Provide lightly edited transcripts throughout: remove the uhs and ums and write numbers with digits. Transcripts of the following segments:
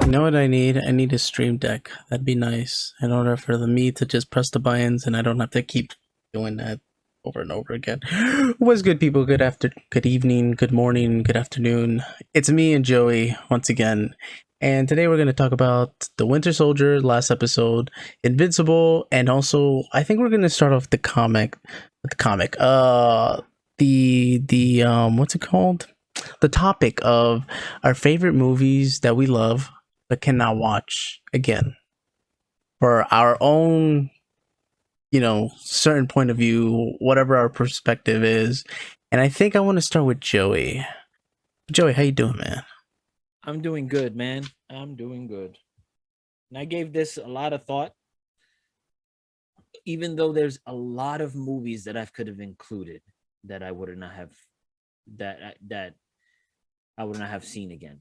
You know what I need? I need a stream deck. That'd be nice. In order for me to just press the buttons and I don't have to keep doing that over and over again. What's good, people? Good evening, good morning, good afternoon. It's me and Joey once again. And today we're going to talk about The Winter Soldier, last episode, Invincible, and also I think we're going to start off the comic. What's it called? The topic of our favorite movies that we love but cannot watch again for our own, certain point of view, whatever our perspective is. And I think I want to start with Joey. Joey, how you doing, man? I'm doing good, man. I'm doing good. And I gave this a lot of thought, even though there's a lot of movies that I could have included that I would not have that I would not have seen again.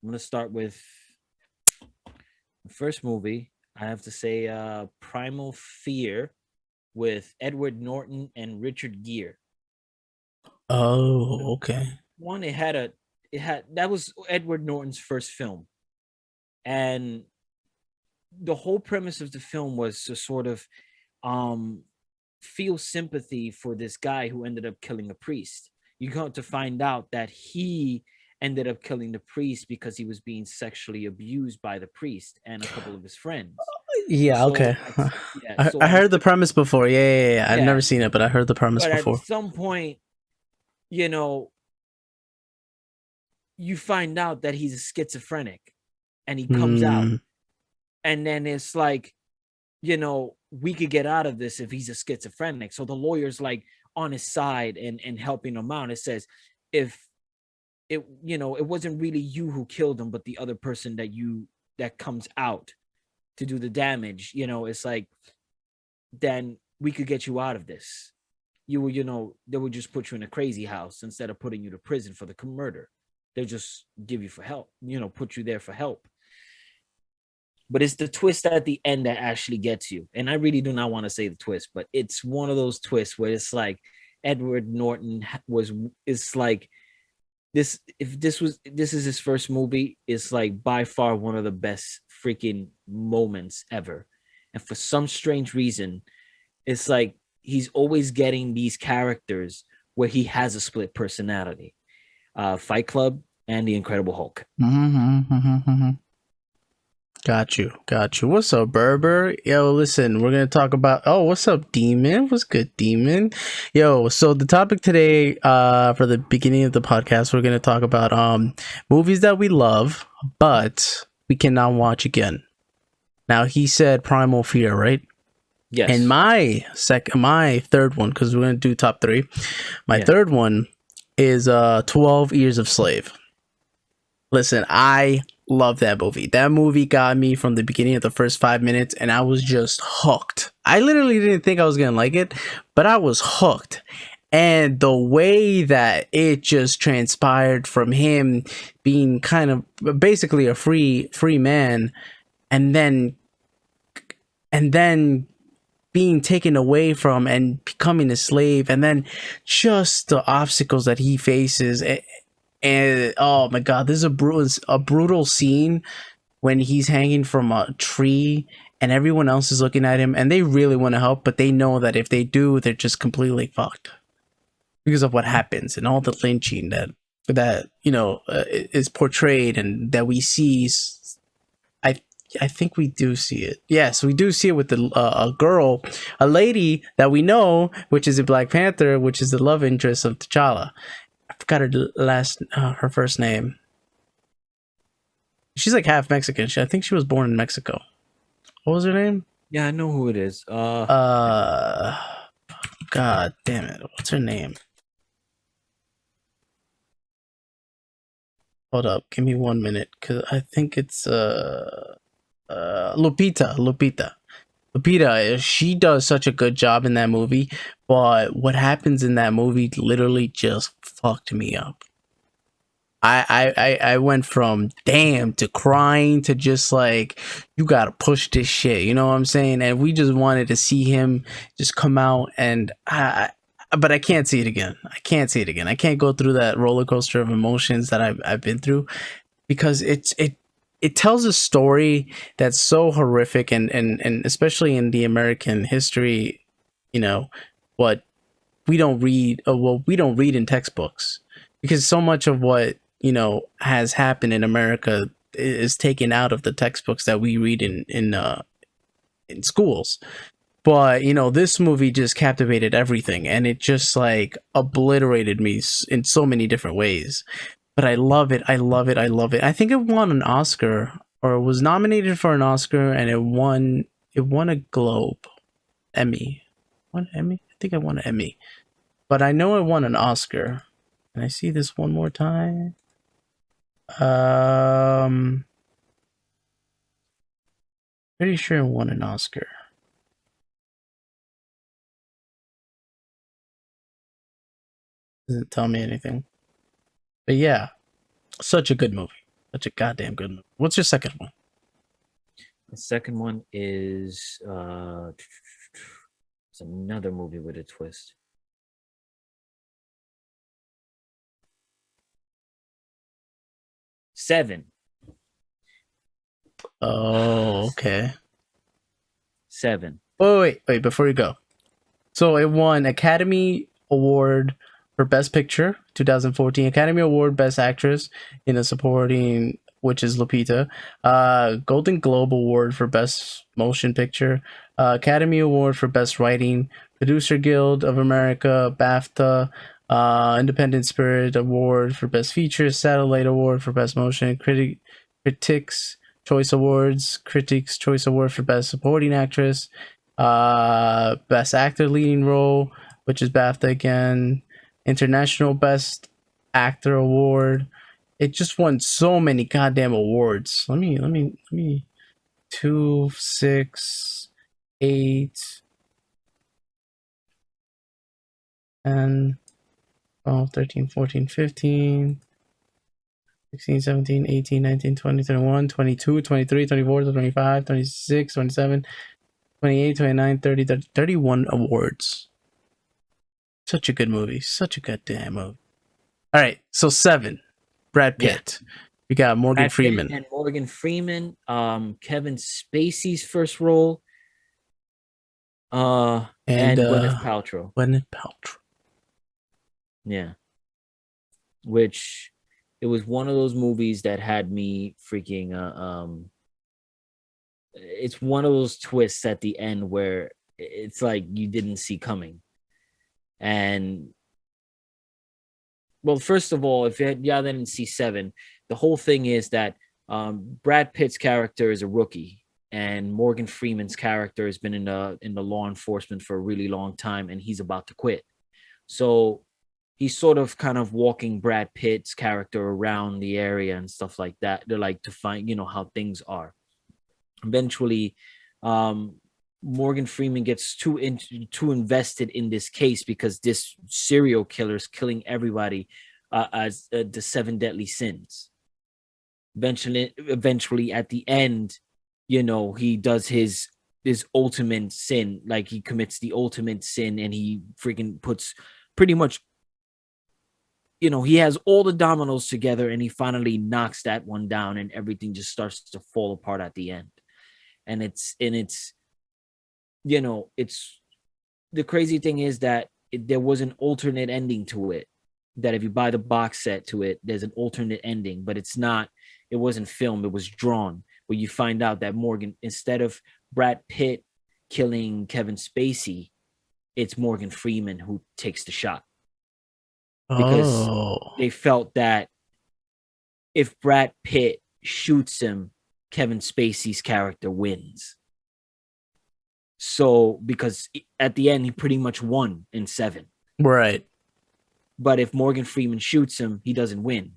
I'm gonna start with the first movie. I have to say Primal Fear with Edward Norton and Richard Gere. Oh, okay. One, that was Edward Norton's first film. And the whole premise of the film was to sort of feel sympathy for this guy who ended up killing a priest. You got to find out that he ended up killing the priest because he was being sexually abused by the priest and a couple of his friends. Yeah, So okay. I I heard the premise before. Yeah. I've Yeah. never seen it, but I heard the premise But before. at some point, you find out that he's a schizophrenic and he comes out. And then it's like, we could get out of this if he's a schizophrenic. So the lawyer's like on his side and helping him out. It says, if it wasn't really you who killed him, but the other person that comes out to do the damage, it's like, then we could get you out of this. They would just put you in a crazy house instead of putting you to prison for the murder. They'll just give you for help, put you there for help. But it's the twist at the end that actually gets you. And I really do not want to say the twist, but it's one of those twists where it's like Edward Norton it's like this. If this is his first movie, it's like by far one of the best freaking moments ever. And for some strange reason, it's like he's always getting these characters where he has a split personality. Fight Club and The Incredible Hulk. Got you. What's up, Berber? Yo, listen, we're gonna talk about. Oh, what's up, Demon? What's good, Demon? Yo, so the topic today, for the beginning of the podcast, we're gonna talk about movies that we love but we cannot watch again. Now, he said Primal Fear, right? Yes. And my third one, because we're gonna do top three. My third one is 12 Years of Slave. Listen, I love that movie. That movie got me from the beginning of the first 5 minutes, and I was just hooked. I literally didn't think I was gonna like it, but I was hooked. And the way that it just transpired from him being kind of basically a free man, and then being taken away from and becoming a slave, and then just the obstacles that he faces. And oh my god, this is a brutal scene when he's hanging from a tree and everyone else is looking at him and they really want to help, but they know that if they do, they're just completely fucked because of what happens and all the lynching that is portrayed and that we see. I think we do see it. Yes, we do see it with a lady that we know, which is a Black Panther, which is the love interest of T'Challa. I forgot her first name. She's like half Mexican. I think she was born in Mexico. What was her name? Yeah, I know who it is. God damn it. What's her name? Hold up. Give me 1 minute. Because I think it's Lupita. She does such a good job in that movie, but what happens in that movie literally just fucked me up. I went from damn to crying to just like, you gotta push this shit, you know what I'm saying? And we just wanted to see him just come out, and but I can't see it again. I can't go through that roller coaster of emotions that I've been through. because it tells a story that's so horrific, and especially in the American history, you know, what we don't read, we don't read in textbooks, because so much of what, has happened in America is taken out of the textbooks that we read in schools. But this movie just captivated everything, and it just like obliterated me in so many different ways. But I love it. I love it. I love it. I think it won an Oscar, or was nominated for an Oscar, and it won. It won a Globe, Emmy. One Emmy? I think I won an Emmy, but I know it won an Oscar. Can I see this one more time? Pretty sure it won an Oscar. Doesn't tell me anything. But yeah, such a good movie. Such a goddamn good movie. What's your second one? The second one is it's another movie with a twist. Seven. Oh, okay. Seven. Oh, wait, before you go. So it won Academy Award for Best Picture, 2014, Academy Award Best Actress in a Supporting, which is Lupita, Golden Globe Award for Best Motion Picture, Academy Award for Best Writing, Producer Guild of America, BAFTA, Independent Spirit Award for Best Feature, Satellite Award for Best Motion, Critics Choice Awards, Critics Choice Award for Best Supporting Actress, Best Actor Leading Role, which is BAFTA again, International Best Actor Award. It just won so many goddamn awards. Let me 2, 6, 8, 10, 12, 13, 14, 15, 16, 17, 18, 19, 20, 21, 22, 23, 24, 25, 26, 27, 28, 29, 30, 31 awards. Such a good movie. Such a goddamn movie. All right, so 7. Brad Pitt. Yeah. We got Morgan Freeman. And Morgan Freeman. Kevin Spacey's first role. And Gwyneth Paltrow. Gwyneth Paltrow. Yeah. Which it was one of those movies that had me freaking it's one of those twists at the end where it's like you didn't see coming. And well, first of all, if y'all didn't see 7, the whole thing is that Brad Pitt's character is a rookie, and Morgan Freeman's character has been in the law enforcement for a really long time, and he's about to quit. So he's sort of kind of walking Brad Pitt's character around the area and stuff like that. They're like to find, how things are. Eventually, Morgan Freeman gets too invested in this case because this serial killer is killing everybody as the 7 deadly sins. Eventually, at the end, he does his ultimate sin, like he commits the ultimate sin, and he freaking puts pretty much, he has all the dominoes together, and he finally knocks that one down, and everything just starts to fall apart at the end. And it's the crazy thing is that there was an alternate ending to it, that if you buy the box set to it, there's an alternate ending, but it wasn't filmed, it was drawn, where you find out that Morgan, instead of Brad Pitt killing Kevin Spacey, it's Morgan Freeman who takes the shot. Because they felt that if Brad Pitt shoots him, Kevin Spacey's character wins. So, because at the end, he pretty much won in 7. Right. But if Morgan Freeman shoots him, he doesn't win.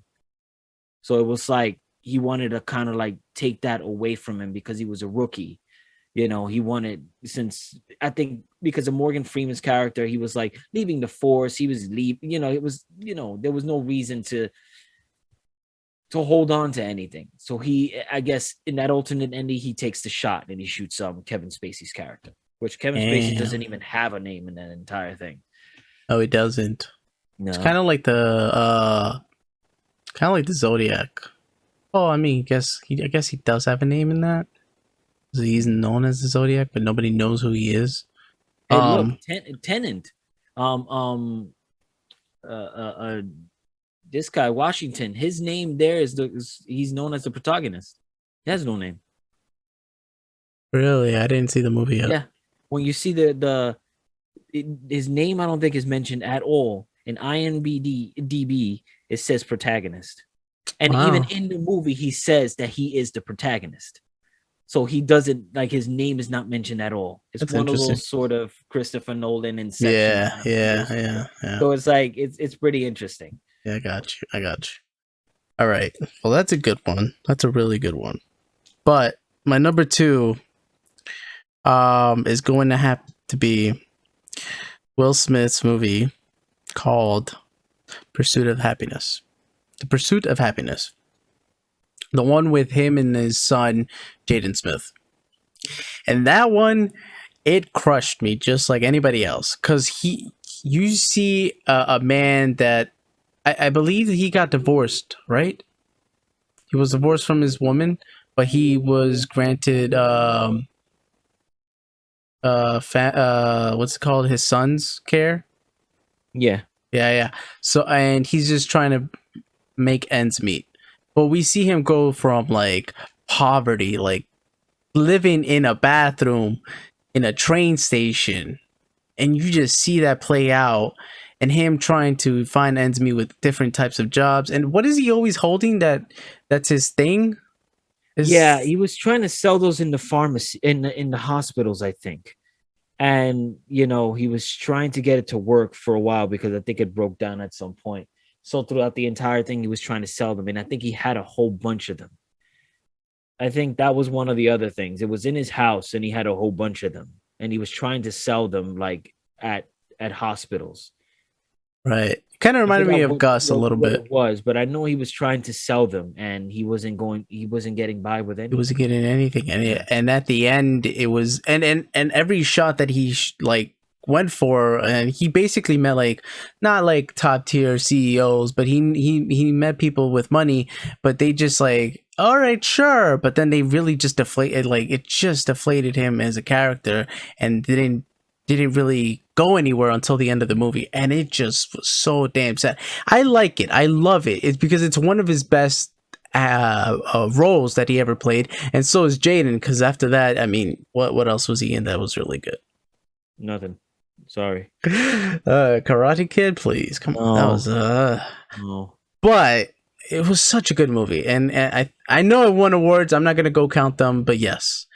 So it was like he wanted to kind of like take that away from him because he was a rookie. He wanted, since I think because of Morgan Freeman's character, he was like leaving the force. He was leaving, it was, there was no reason to hold on to anything. So I guess in that alternate ending, he takes the shot and he shoots Kevin Spacey's character, which Kevin Spacey doesn't even have a name in that entire thing. Oh, he doesn't. No. It's kind of like the Zodiac. I mean, I guess he does have a name in that. So he's known as the Zodiac, but nobody knows who he is. Hey, look, Um, Tenant. Um, um, uh, uh, uh, this guy Washington. His name there he's known as the protagonist. He has no name. really, I didn't see the movie yet. Yeah, when you see his name, I don't think is mentioned at all in IMDb. It says protagonist, and even Wow, in the movie, he says that he is the protagonist. So he doesn't like his name is not mentioned at all. It's that's one of interesting. those sort of Christopher Nolan Inception Yeah, kind of yeah, feels to yeah, it. yeah. So it's like it's pretty interesting. Yeah, I got you. I got you. All right. Well, that's a good one. That's a really good one. But my number two is going to have to be Will Smith's movie called Pursuit of Happiness. The Pursuit of Happiness. The one with him and his son, Jaden Smith. And that one, it crushed me just like anybody else. Cause you see a man that I believe he got divorced, right? He was divorced from his woman, but he was granted what's it called, his son's care. Yeah. Yeah. So and he's just trying to make ends meet, but we see him go from like poverty, like living in a bathroom in a train station, and you just see that play out, and him trying to find ends meet with different types of jobs. And what is he always holding, that's his thing? Yeah, Is he was trying to sell those in the pharmacy in the hospitals, I think. And he was trying to get it to work for a while because I think it broke down at some point. So throughout the entire thing, he was trying to sell them, and I think he had a whole bunch of them. I think that was one of the other things. It was in his house, and he had a whole bunch of them, and he was trying to sell them like at hospitals. right. Kind of I reminded me forgot of what, Gus a what little what bit. it was, but I know he was trying to sell them, and he wasn't getting by with He wasn't anything. getting anything, Yeah, and at the end, it was and every shot that he like went for, and he basically met like not like top tier CEOs, but he met people with money, but they just like, all right, sure, but then they really just deflated, like it just deflated him as a character, and didn't really go anywhere until the end of the movie, and it just was so damn sad. I like it, I love it. It's because it's one of his best roles that he ever played, and so is Jaden. Because after that, I mean, what else was he in that was really good? nothing. Sorry. Karate Kid, please come on, that No, was no. but it was such a good movie, and I know it won awards. I'm not gonna go count them, but yes.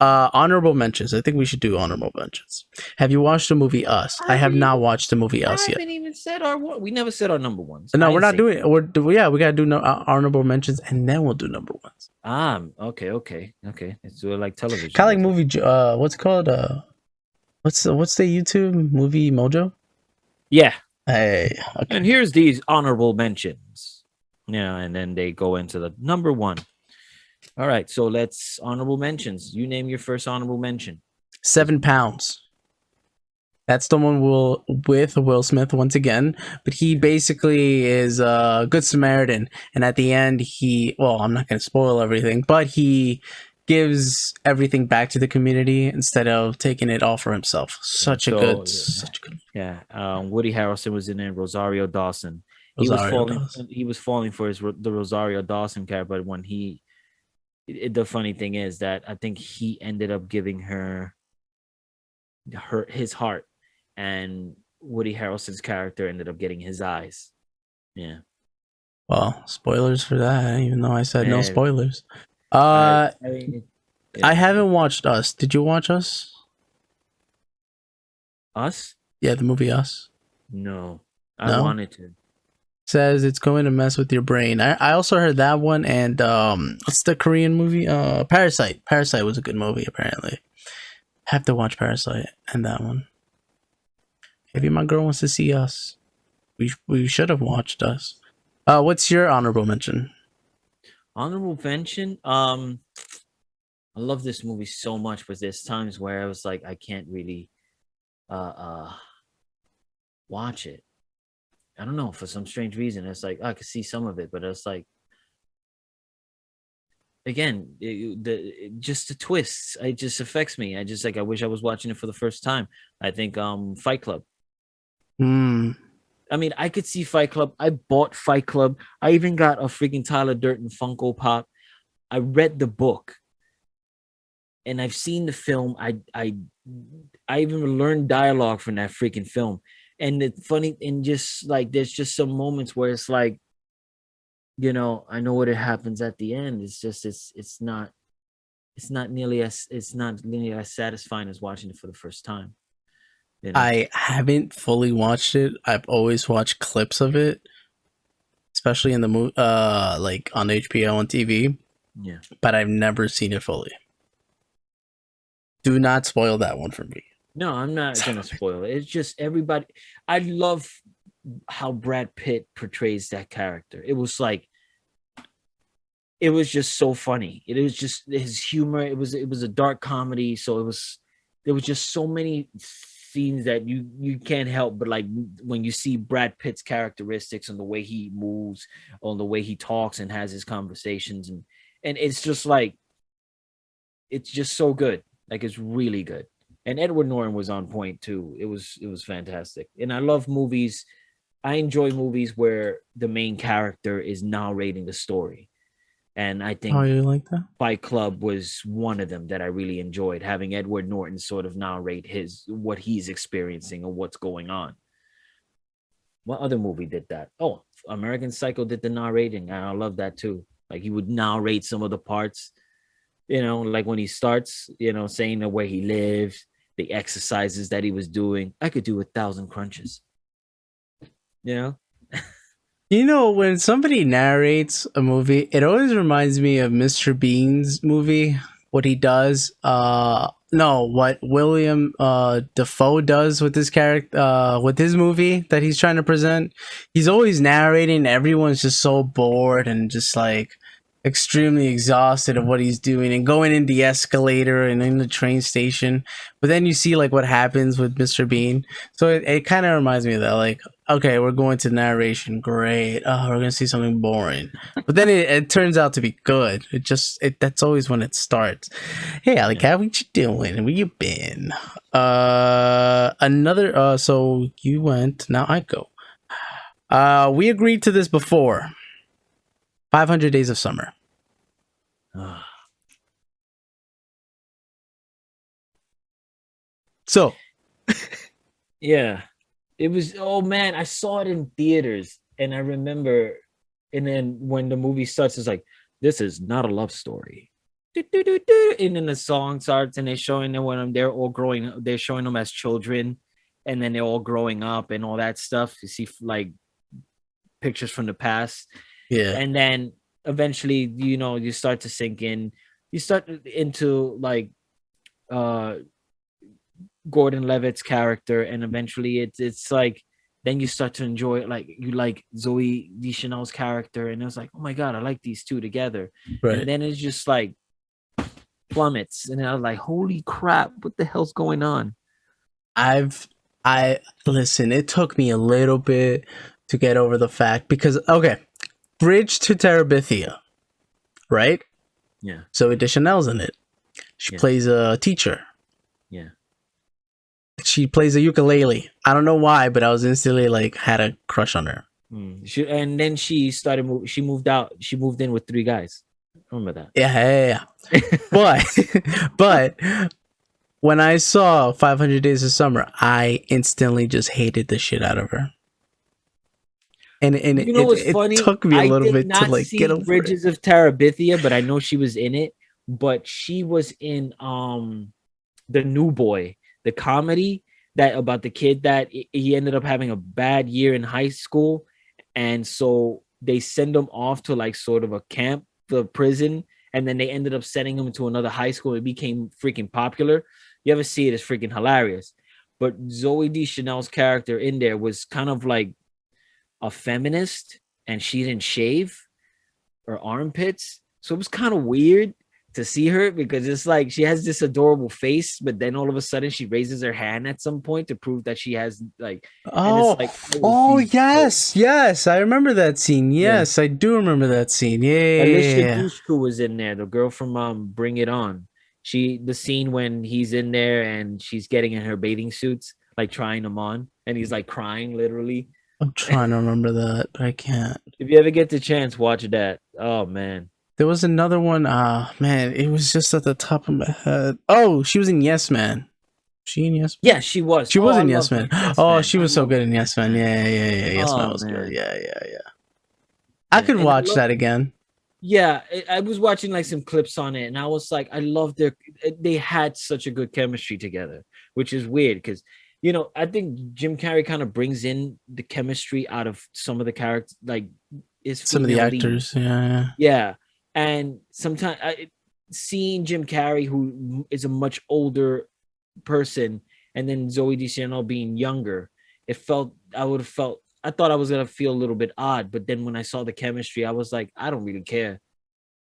Honorable mentions. I think we should do honorable mentions. Have you watched the movie Us? I I have haven't not even watched the movie I Us yet. haven't even said our one. We never said our number ones. No, I we're didn't not say. doing it. Yeah, we gotta do no honorable mentions, and then we'll do number ones. Okay. Let's do it like television Kind of like does it. movie. What's it called? What's the YouTube movie Mojo? Yeah. Hey, okay. And here's these honorable mentions. Yeah, and then they go into the number one. All right, so let's honorable mentions. You name your first honorable mention. 7 pounds. That's the one with Will Smith once again, but he basically is a good Samaritan, and at the end, I'm not going to spoil everything, but he gives everything back to the community instead of taking it all for himself. Yeah, so Such a good yeah, Woody Harrelson was in there. Rosario Dawson. Rosario does. He was falling for the Rosario Dawson character, but when the funny thing is that I think he ended up giving her his heart, and Woody Harrelson's character ended up getting his eyes. Yeah. Well, spoilers for that, even though I said no And spoilers. I, Uh, I mean, I yeah. haven't watched Us. Did you watch Us? Us? Yeah, the movie Us. No, I No. wanted to. Says it's going to mess with your brain. I also heard that one, and what's the Korean movie? Parasite. Parasite was a good movie apparently. Have to watch Parasite and that one. Maybe my girl wants to see Us. We should have watched Us. What's your honorable mention? Honorable mention. I love this movie so much, but there's times where I was like, I can't really uh watch it. I don't know, for some strange reason. It's like I could see some of it, but it's like again, just the twists, it just affects me. I just like, I wish I was watching it for the first time. I think Fight Club. I mean, I could see Fight Club. I bought Fight Club. I even got a freaking Tyler Durden Funko Pop. I read the book, and I've seen the film. I even learned dialogue from that freaking film. And it's funny, and just like there's just some moments where it's like, I know what it happens at the end. It's just it's not nearly as satisfying as watching it for the first time. I haven't fully watched it. I've always watched clips of it, especially in the movie, like on HBO on TV. Yeah, but I've never seen it fully. Do not spoil that one for me. No, I'm not gonna spoil it. It's just everybody. I love how Brad Pitt portrays that character. It was just so funny. It was just his humor. It was a dark comedy, so there was just so many scenes that you can't help but like when you see Brad Pitt's characteristics and the way he moves, on the way he talks and has his conversations, and it's just like, it's just so good. Like, it's really good. And Edward Norton was on point too. It was fantastic. And I love movies. I enjoy movies where the main character is narrating the story. And I think you like that? Fight Club was one of them that I really enjoyed, having Edward Norton sort of narrate what he's experiencing or what's going on. What other movie did that? Oh, American Psycho did the narrating. And I love that too. Like, he would narrate some of the parts, like when he starts, saying the way he lives, the exercises that he was doing. I could do 1,000 crunches. When somebody narrates a movie, it always reminds me of Mr. Bean's movie. What he does, what William Dafoe does with his character, with his movie that he's trying to present. He's always narrating. Everyone's just so bored and just like extremely exhausted of what he's doing and going in the escalator and in the train station. But then you see like what happens with Mr. Bean. So it kind of reminds me of that. Like, okay, we're going to narration. Great. Oh, we're going to see something boring. But then it turns out to be good. That's always when it starts. Hey, Alec, how what you doing? Where you been? So you went, now I go. We agreed to this before. 500 Days of Summer. So, yeah, it was. Oh man, I saw it in theaters, and I remember. And then when the movie starts, it's like, this is not a love story. And then the song starts, and they're showing them when they're all growing up. They're showing them as children, and then they're all growing up and all that stuff. You see like pictures from the past. yeah. And then eventually, you start to sink in. You start into like Gordon Levitt's character, and eventually it's like, then you start to enjoy it. Like, you like Zoe Deschanel's character, and it was like, oh my god, I like these two together. Right. And then it's just like plummets, and I was like, holy crap, what the hell's going on? I listen, it took me a little bit to get over the fact, because Bridge to Terabithia, right? Yeah. Zoe Deschanel's in it. She plays a teacher. Yeah. She plays a ukulele. I don't know why, but I was instantly like, had a crush on her. And then she moved out. She moved in with 3 guys. Remember that? Yeah. but when I saw 500 Days of Summer, I instantly just hated the shit out of her. And it took me a little bit to like get over Bridges of Terabithia, but I know she was in it. But she was in The New Boy, the comedy that about the kid that he ended up having a bad year in high school, and so they send him off to like sort of a camp, the prison, and then they ended up sending him to another high school. It became freaking popular. You ever see it? It's freaking hilarious. But Zoe Deschanel's character in there was kind of like a feminist, and she didn't shave her armpits, so it was kind of weird to see her because it's like she has this adorable face, but then all of a sudden she raises her hand at some point to prove that she has like, and it's Oh, like, oh, oh she's so, yes, I remember that scene. yeah. Yes, I do remember that scene. Yeah, Alicia yeah, yeah. Dushku was in there, the girl from Bring It On. The scene when he's in there and she's getting in her bathing suits, like trying them on, and he's like crying literally. I'm trying to remember that, but I can't. If you ever get the chance, watch that. Oh man. There was another one. Man, it was just at the top of my head. Oh, she was in Yes Man. She in Yes Man? Yeah, she was. She Oh, was I in Yes love her Man. in Yes Oh, Man. she I was so love good her. in Yes Man. Yeah. Yes Man Oh was good. man. Yeah. I Yeah, could and I watch love. that again. Yeah, I was watching like some clips on it, and I was like, I love their. They had such a good chemistry together, which is weird because, I think Jim Carrey kind of brings in the chemistry out of some of the characters, like his Some of the female lead. actors. Yeah. Yeah, and sometimes seeing Jim Carrey, who is a much older person, and then Zoe Deschanel being younger, I thought I was gonna feel a little bit odd, but then when I saw the chemistry, I was like, I don't really care.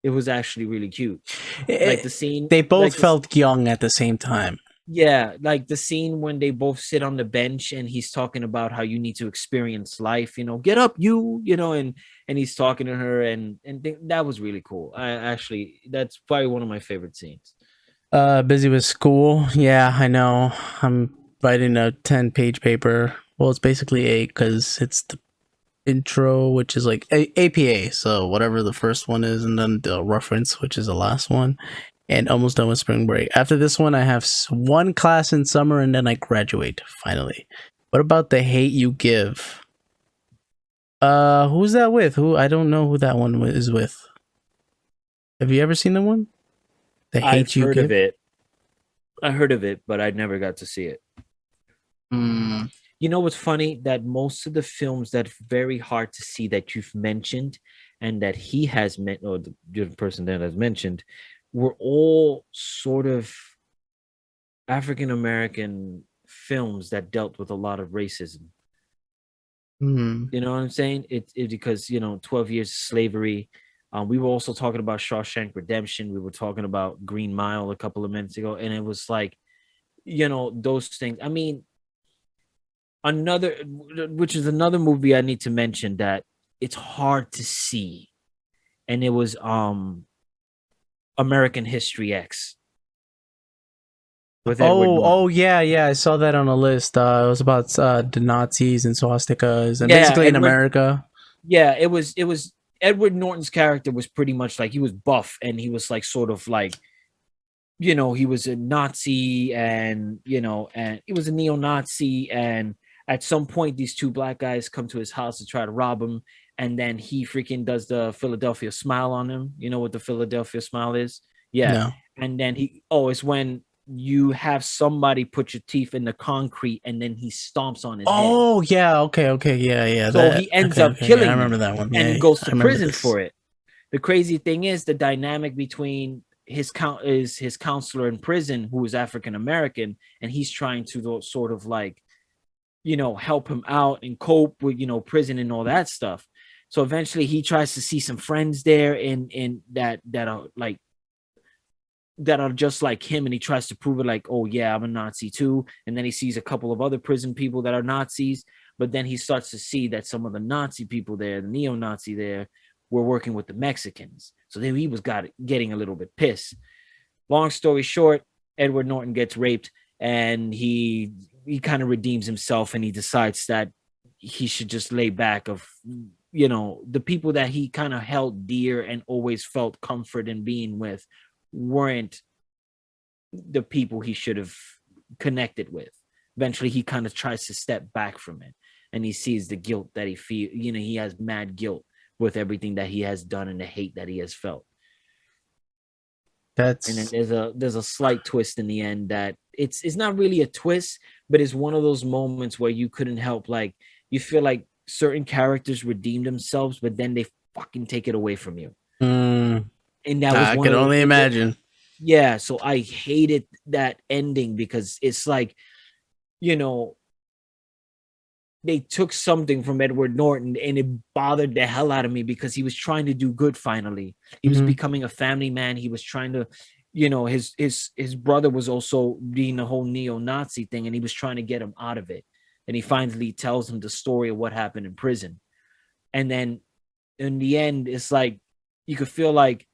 It was actually really cute. Like the scene, They both like this, felt young at the same time. yeah, like the scene when they both sit on the bench and he's talking about how you need to experience life, get up, and he's talking to her, and that was really cool. That's probably one of my favorite scenes. Busy with school. Yeah, I know. I'm writing a 10-page paper. Well, it's basically 8 because it's the intro, which is like APA. So whatever the first one is, and then the reference, which is the last one, and almost done with spring break. After this one, I have one class in summer, and then I graduate finally. What about The Hate You Give? Who's that with? I don't know who that one is with. Have you ever seen the one? The I've Hate You heard Give? of it. I heard of it, but I never got to see it. Mm. You know what's funny? That most of the films that's very hard to see that you've mentioned and that he has met, or the person that has mentioned, were all sort of African American films that dealt with a lot of racism. Mm. You know what I'm saying? It's because 12 years of slavery. We were also talking about Shawshank Redemption. We were talking about Green Mile a couple of minutes ago, and it was like, those things. I mean, which is another movie I need to mention that it's hard to see, and it was American History X with Edward Oh, Norton. yeah. I saw that on a list. It was about the Nazis and swastikas, and Yeah, basically in Edward. America. Yeah, it was Edward Norton's character was pretty much like he was buff and he was like sort of like, he was a Nazi and he was a neo-Nazi, and at some point these two black guys come to his house to try to rob him, and then he freaking does the Philadelphia smile on him. You know what the Philadelphia smile is? Yeah. No. And then it's when you have somebody put your teeth in the concrete and then he stomps on his head. Oh, yeah. Okay. Yeah. So That. he ends up Okay. Yeah, I killing remember them that one. and Yeah, he goes I to remember prison this. for it. The crazy thing is the dynamic between his counselor in prison, who is African American, and he's trying to sort of like, help him out and cope with, prison and all that stuff. So eventually he tries to see some friends there in that are just like him, and he tries to prove it like, oh yeah, I'm a Nazi too. And then he sees a couple of other prison people that are Nazis, but then he starts to see that some of the Nazi people there, the neo-Nazi there, were working with the Mexicans. So then he was getting a little bit pissed. Long story short, Edward Norton gets raped, and he kind of redeems himself, and he decides that he should just lay back of the people that he kind of held dear and always felt comfort in being with weren't the people he should have connected with. Eventually he kind of tries to step back from it, and he sees the guilt that he feels. He has mad guilt with everything that he has done and the hate that he has felt. And then there's a slight twist in the end that it's not really a twist, but it's one of those moments where you couldn't help, like, you feel like certain characters redeem themselves, but then they fucking take it away from you. And that was I one can of those only things imagine. yeah, so I hated that ending because it's like, you know, they took something from Edward Norton, and it bothered the hell out of me because he was trying to do good finally. He was Mm-hmm. becoming a family man. He was trying to, his brother was also being the whole neo-Nazi thing, and he was trying to get him out of it. And he finally tells him the story of what happened in prison. And then in the end, it's like you could feel like,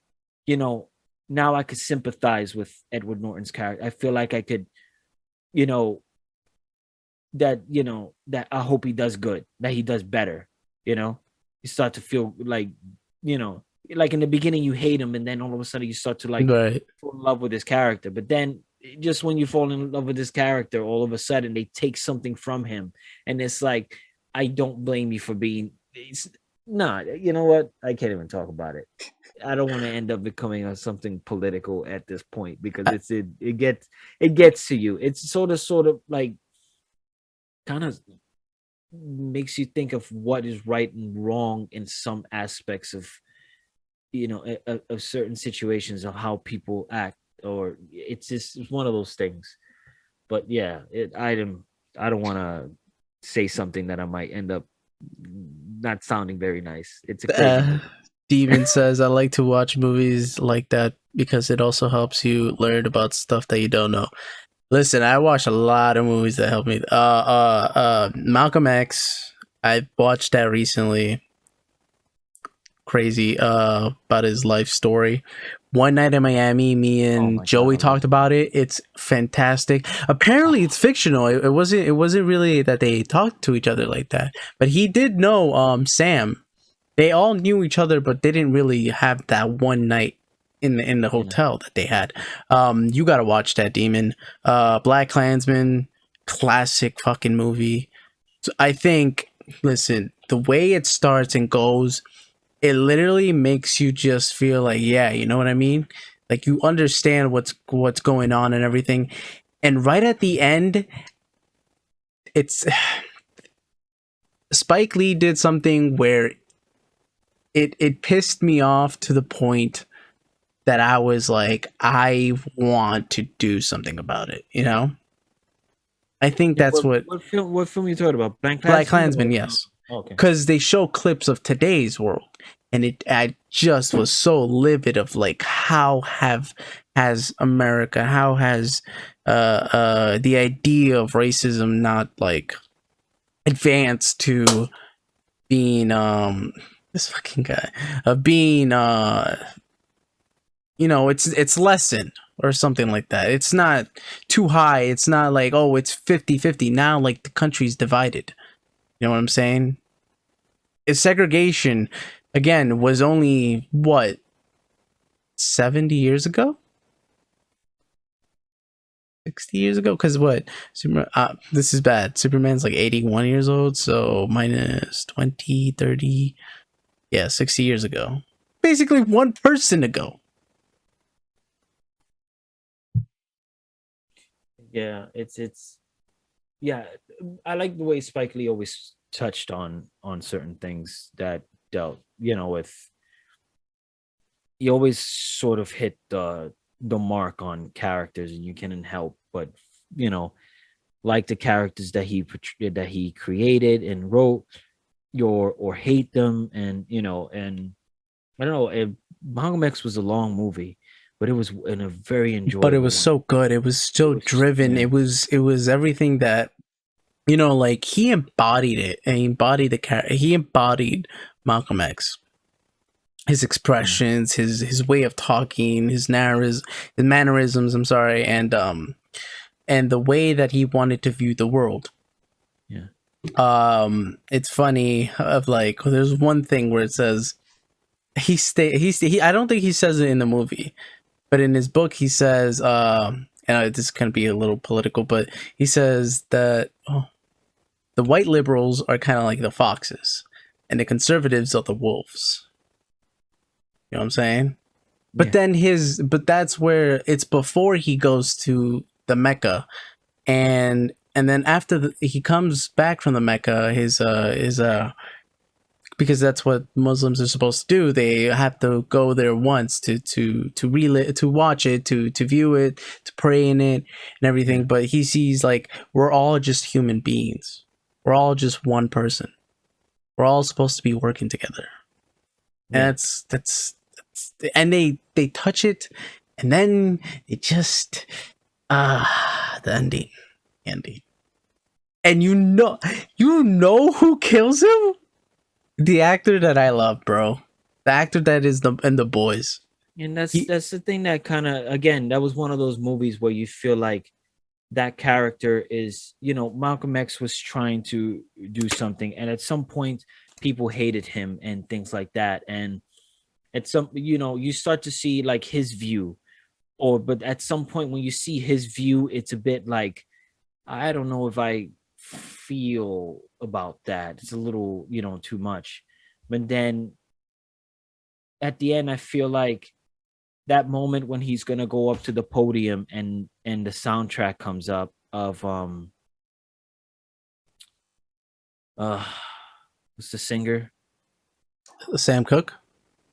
now I could sympathize with Edward Norton's character. I feel like I could, you know, that I hope he does good, that he does better. You start to feel like, like in the beginning you hate him, and then all of a sudden you start to like Right. fall in love with his character. But then just when you fall in love with his character, all of a sudden they take something from him, and it's like, I don't blame you for being. Nah, you know what? I can't even talk about it. I don't want to end up becoming something political at this point, because it gets to you. It's sort of like kind of makes you think of what is right and wrong in some aspects of of certain situations of how people act, or it's one of those things. But yeah, I don't want to say something that I might end up not sounding very nice. It's a crazy movie. Demon says, I like to watch movies like that because it also helps you learn about stuff that you don't know. Listen, I watch a lot of movies that help me. Malcolm X, I watched that recently. Crazy about his life story. One Night in Miami, me and Joey talked about it. It's fantastic. Apparently it's fictional. It wasn't really that they talked to each other like that. But he did know Sam. They all knew each other, but they didn't really have that one night in the hotel that they had. You gotta watch that, Demon. Black Klansman, classic fucking movie. So I think, listen, the way it starts and goes, it literally makes you just feel like, yeah, you know what I mean? Like you understand what's going on and everything. And right at the end, it's Spike Lee did something where it pissed me off to the point that I was like, I want to do something about it, I think that's what film you talking about? Black Klansman, yes. Okay. Because they show clips of today's world, and I just was so livid of like, has America, how has the idea of racism not like advanced to being this fucking guy of being it's lessened or something like that. It's not too high. It's not like, oh, it's 50-50 now, like the country's divided. You know what I'm saying? It's segregation, again, was only, what, 70 years ago? 60 years ago? Because what? This is bad. Superman's like 81 years old, so minus 20, 30. Yeah, 60 years ago. Basically one person ago. Yeah, it's yeah. I like the way Spike Lee always touched on certain things that dealt, with. He always sort of hit the mark on characters, and you can't help but like the characters that he created and wrote, or hate them, and and I don't know. Malcolm X was a long movie, but it was in a very enjoyable. But it was so good. It was so driven. Yeah. It was everything that, like he embodied it, and he embodied the character. He embodied Malcolm X. His expressions, his way of talking, his mannerisms. I'm sorry, and the way that he wanted to view the world. Yeah. It's funny of like, there's one thing where it says he I don't think he says it in the movie, but in his book he says, and this can be a little political, but he says that the white liberals are kind of like the foxes, and the conservatives are the wolves. You know what I'm saying? But then that's where it's before he goes to the Mecca, and then after he comes back from the Mecca, his because that's what Muslims are supposed to do. They have to go there once to watch it, to view it, to pray in it and everything. But he sees like we're all just human beings. we're all just one person. We're all supposed to be working together. And Yeah. that's and they touch it, and then it just the ending. And you know who kills him? The actor that I love, bro. The actor that is in the boys. And that's He, that's the thing that kind of, again, that was one of those movies where you feel like that character is, Malcolm X was trying to do something, and at some point people hated him and things like that. And at some, you start to see like his view, but at some point when you see his view, it's a bit like, I don't know if I feel about that. It's a little, too much. But then at the end, I feel like that moment when he's gonna go up to the podium and the soundtrack comes up of uh what's the singer? Sam Cooke.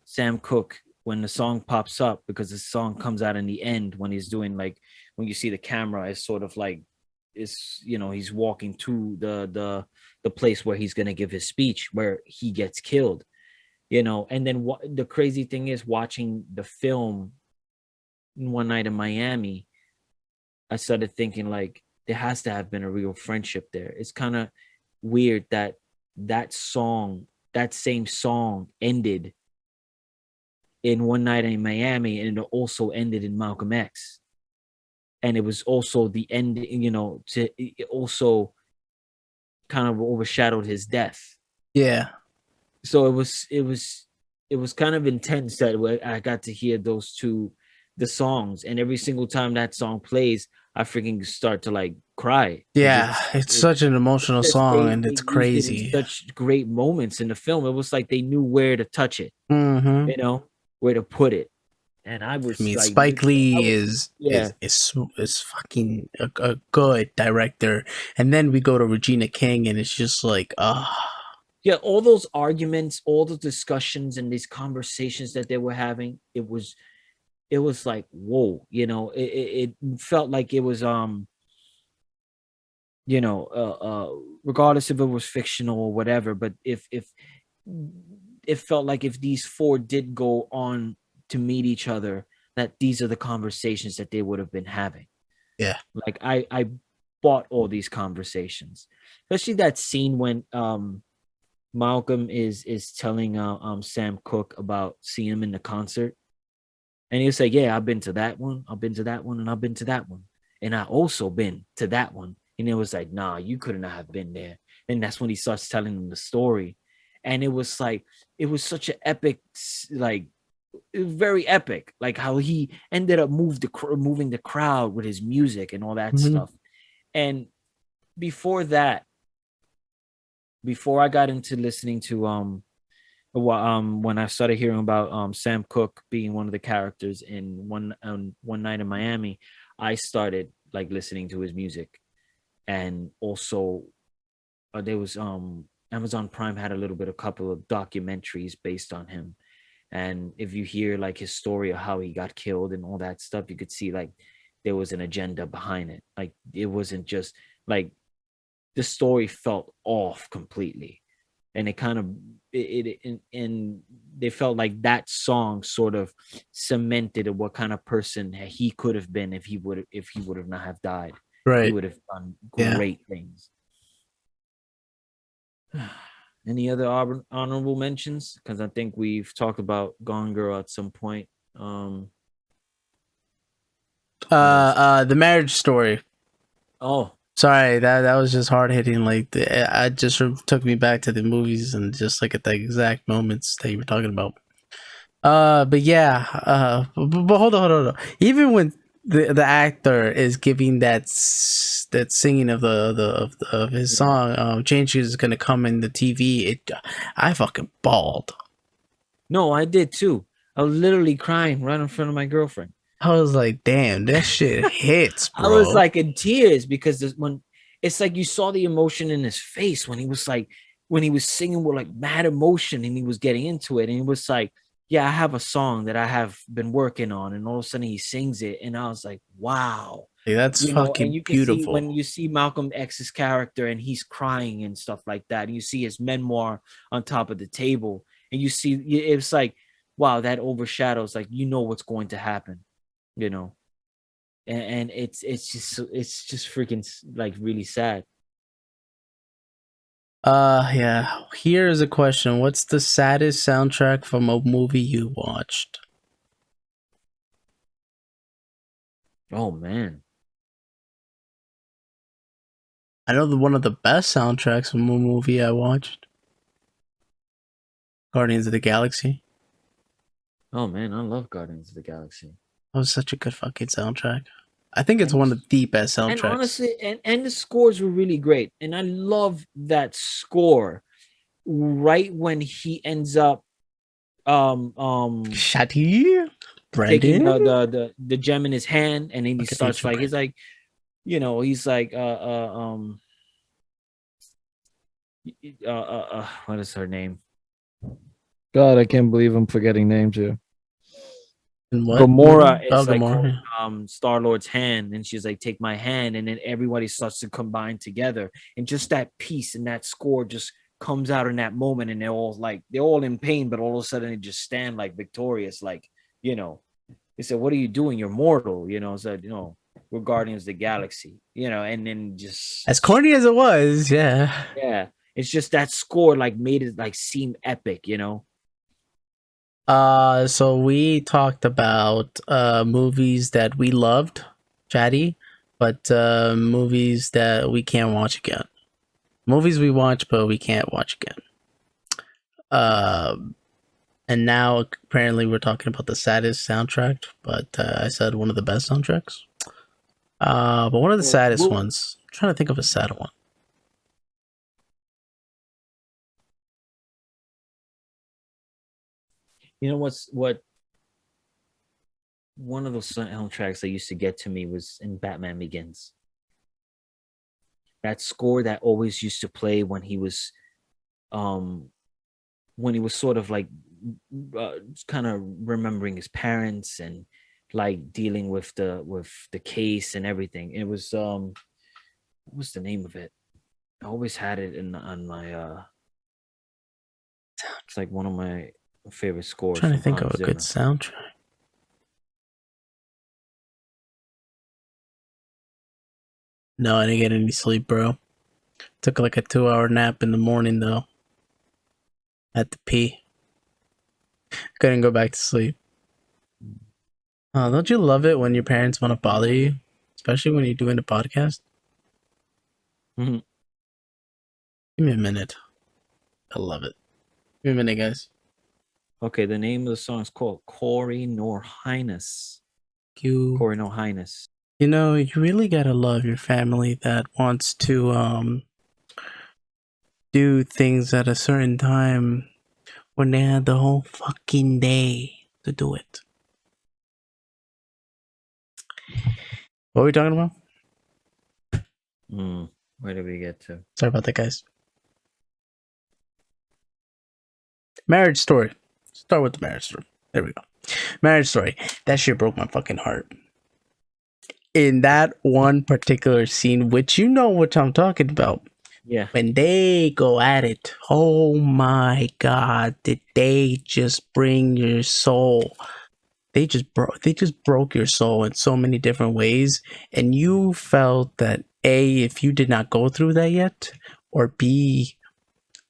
Sam Cooke. When the song pops up, because the song comes out in the end when he's doing, like, when you see the camera is sort of like, is, he's walking to the place where he's gonna give his speech, where he gets killed, and then what the crazy thing is, watching the film One Night in Miami, I started thinking like there has to have been a real friendship there. It's kind of weird that that same song ended in One Night in Miami, and it also ended in Malcolm X. And it was also the end, it also kind of overshadowed his death. Yeah. So it was kind of intense that I got to hear the songs, and every single time that song plays, I freaking start to like cry. Yeah, it's such an emotional Just song, and they it's used it in crazy. such great moments in the film. It was like they knew where to touch it, Mm-hmm. where to put it. And I I was mean, like, Spike Lee yeah, is fucking a good director, and then we go to Regina King, and it's just like, yeah. All those arguments, all the discussions, and these conversations that they were having, it was like, whoa, it felt like it was regardless if it was fictional or whatever, but if it felt like if these four did go on to meet each other, that these are the conversations that they would have been having. yeah, Like I bought all these conversations, especially that scene when Malcolm is telling Sam Cooke about seeing him in the concert, and he'll say, yeah, I've been to that one, I've been to that one, and I've been to that one, and I also been to that one. And it was like, nah, you couldn't have been there. And that's when he starts telling him the story. And it was like, it was such an epic, like, it was very epic, like how he ended up moving the crowd with his music and all that mm-hmm. stuff. And before that, before I got into listening to when I started hearing about Sam Cooke being one of the characters in One Night in Miami, I started like listening to his music. And also there was Amazon Prime had a little bit, a couple of documentaries based on him. And if you hear like his story of how he got killed and all that stuff, you could see like there was an agenda behind it. Like it wasn't just like, the story felt off completely. And it kind of and they felt like that song sort of cemented what kind of person he could have been if he would have not have died. He Right, would have done yeah. great things. Any other honorable mentions? Because I think we've talked about Gone Girl at some point. What else? The Marriage Story. Oh, Sorry, that was just hard hitting. Like, I just took me back to the movies and just like at the exact moments that you were talking about. But yeah, but hold on. Even when the actor is giving that singing of of his yeah. song, Change is gonna come in the TV. I fucking bawled. No, I did too. I was literally crying right in front of my girlfriend. I was like, damn, that shit hits, I was bro. like in tears because when it's like you saw the emotion in his face when he was like, when he was singing with like mad emotion and he was getting into it, and he was like, yeah, I have a song that I have been working on, and all of a sudden he sings it, and I was like, wow. Like, that's you know, and fucking you can see when beautiful. you see Malcolm X's character and he's crying and stuff like that, and you see his memoir on top of the table, and you see it's like, wow, that overshadows, like, you know what's going to happen, you know, and it's just freaking like really sad. Yeah. Here's a question. What's the saddest soundtrack from a movie you watched? Oh man. I know one of the best soundtracks from a movie I watched. Guardians of the Galaxy. Oh man, I love Guardians of the Galaxy. That was such a good fucking soundtrack. I think it's And one of the best and soundtracks. honestly, and the scores were really great. And I love that score right when he ends up Shadi? taking Brendan? the gem in his hand, and then he Fucking hate starts you, like, he's Brendan. like, you know, he's like what is her name? God, I can't believe I'm forgetting names here. In what Gamora movie? Oh, is like holding Gamora. Star Lord's hand, and she's like, "Take my hand," and then everybody starts to combine together, and just that piece and that score just comes out in that moment, and they're all in pain, but all of a sudden they just stand like victorious, like, you know. They said, "What are you doing? You're mortal," you know. Said, you know, we're Guardians of the Galaxy, you know, and then just As corny as it was, yeah. yeah, it's just that score like made it like seem epic, you know. So we talked about movies that we loved, chatty, but movies that we can't watch again. Movies we watch but we can't watch again. Uh, and now apparently we're talking about the saddest soundtrack, but I said one of the best soundtracks. But one of the saddest Well, ones. I'm trying to think of a sad one. you know what one of those soundtracks that used to get to me was in Batman Begins. That score that always used to play um when he was sort of like kind of remembering his parents and like dealing with the case and everything. It was what was the name of it? I always had it in on my it's like one of my favorite I'm scores trying to from think of Hans a good Zimmer. soundtrack. No, I didn't get any sleep, bro. Took like a 2 hour nap in the morning though. Had to pee. Couldn't go back to sleep. Oh, don't you love it when your parents want to bother you? Especially when you're doing a podcast? Mhm. Give me a minute. I love it. Give me a minute, guys. Okay, the name of the song is called Corey Nor Highness. You Corey No Highness. you know, you really gotta love your family that wants to do things at a certain time when they had the whole fucking day to do it. What are we talking about? Where did we get to? Sorry about that, guys. Marriage Story. Start with the Marriage Story. There we go. Marriage Story. That shit broke my fucking heart. In that one particular scene, which you know what I'm talking about, Yeah. when they go at it, oh my god, did they just bring your soul? They just broke your soul in so many different ways, and you felt that A, if you did not go through that yet, or B,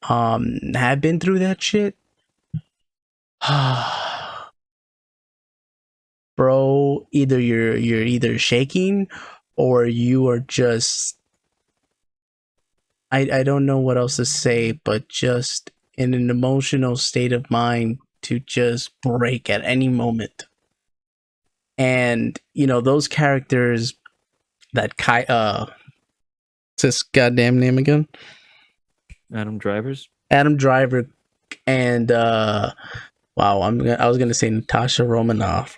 have been through that shit, bro, either you're either shaking or you are just I don't know what else to say, but just in an emotional state of mind to just break at any moment. And you know those characters that what's his goddamn name again? Adam Drivers. Adam Driver and wow, I was gonna say Natasha Romanoff.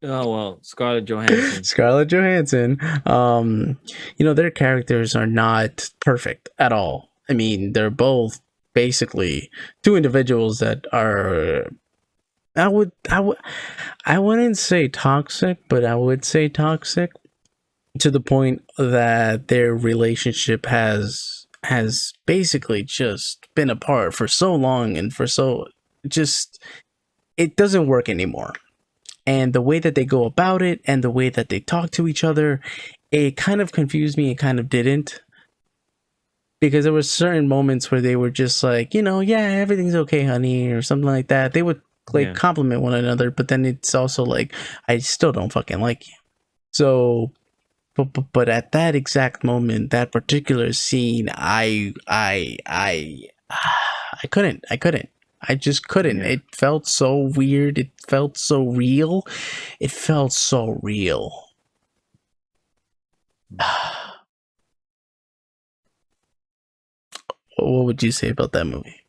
Oh well, Scarlett Johansson. Scarlett Johansson. You know, their characters are not perfect at all. I mean, they're both basically two individuals that are I wouldn't say toxic, but I would say toxic. to the point that their relationship has basically just been apart for so long and for so just it doesn't work anymore. And the way that they go about it and the way that they talk to each other, it kind of confused me. It kind of didn't, because there were certain moments where they were just like, yeah, everything's okay, honey, or something like that. They would like Yeah. compliment one another, but then it's also like, I still don't fucking like you. So, but at that exact moment, that particular scene, I couldn't. I just couldn't. Yeah. It felt so weird. It felt so real. It felt so real. What would you say about that movie?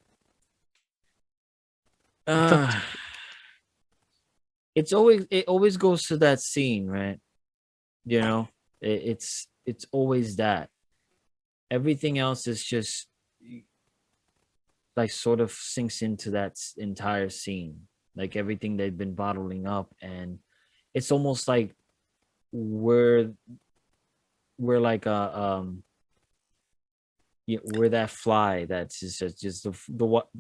It always goes to that scene, right? It's always that. Everything else is just like sort of sinks into that entire scene, like everything they've been bottling up, and it's almost like we're like we're that fly that's just the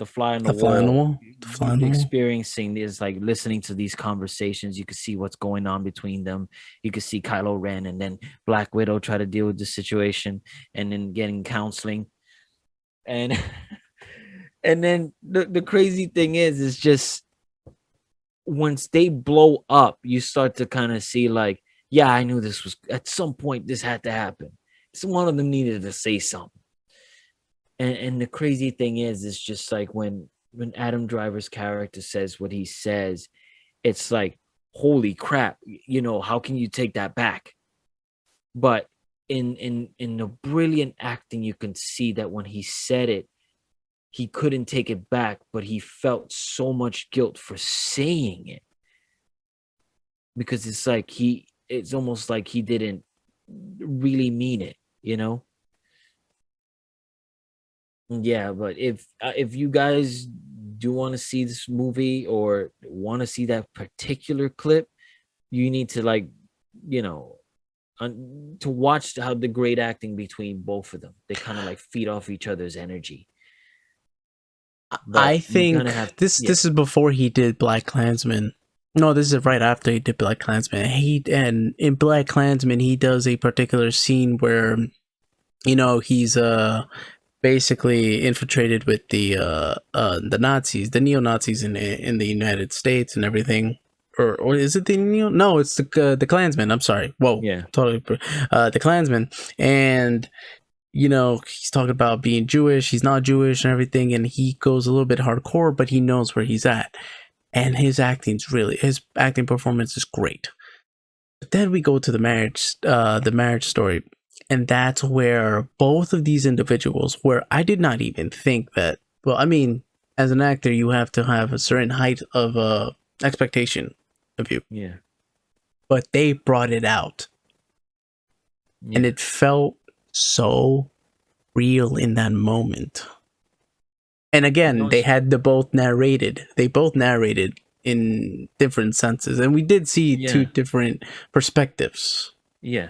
fly on the The fly on the wall. wall. The fly on the wall. Experiencing is like listening to these conversations. You can see what's going on between them. You can see Kylo Ren and then Black Widow try to deal with the situation, and then getting counseling, and and then the crazy thing is just once they blow up, you start to kind of see like, yeah, I knew this was at some point this had to happen. So one of them needed to say something. And the crazy thing is just like when Adam Driver's character says what he says, it's like, holy crap, how can you take that back? But in the brilliant acting, you can see that when he said it, he couldn't take it back, but he felt so much guilt for saying it, because it's almost like he didn't really mean it. Yeah, but if you guys do want to see this movie or want to see that particular clip, you need to to watch how the great acting between both of them. They kind of like feed off each other's energy. But I you kind think of have this is before he did Black Klansman. No, this is right after he did Black Klansman. And in Black Klansman, he does a particular scene where he's basically infiltrated with the Nazis, the neo Nazis in the United States and everything. Or is it the neo? No, it's the Klansman. I'm sorry. Whoa, Yeah. totally. The Klansman, and he's talking about being Jewish. He's not Jewish and everything, and he goes a little bit hardcore, but he knows where he's at, and his acting performance is great. But then we go to the marriage story, and that's where both of these individuals, where I did not even think that. Well, I mean, as an actor, you have to have a certain height of expectation of you. Yeah. But they brought it out, and it felt so real in that moment. And again, they both narrated in different senses, and we did see two different perspectives. Yeah.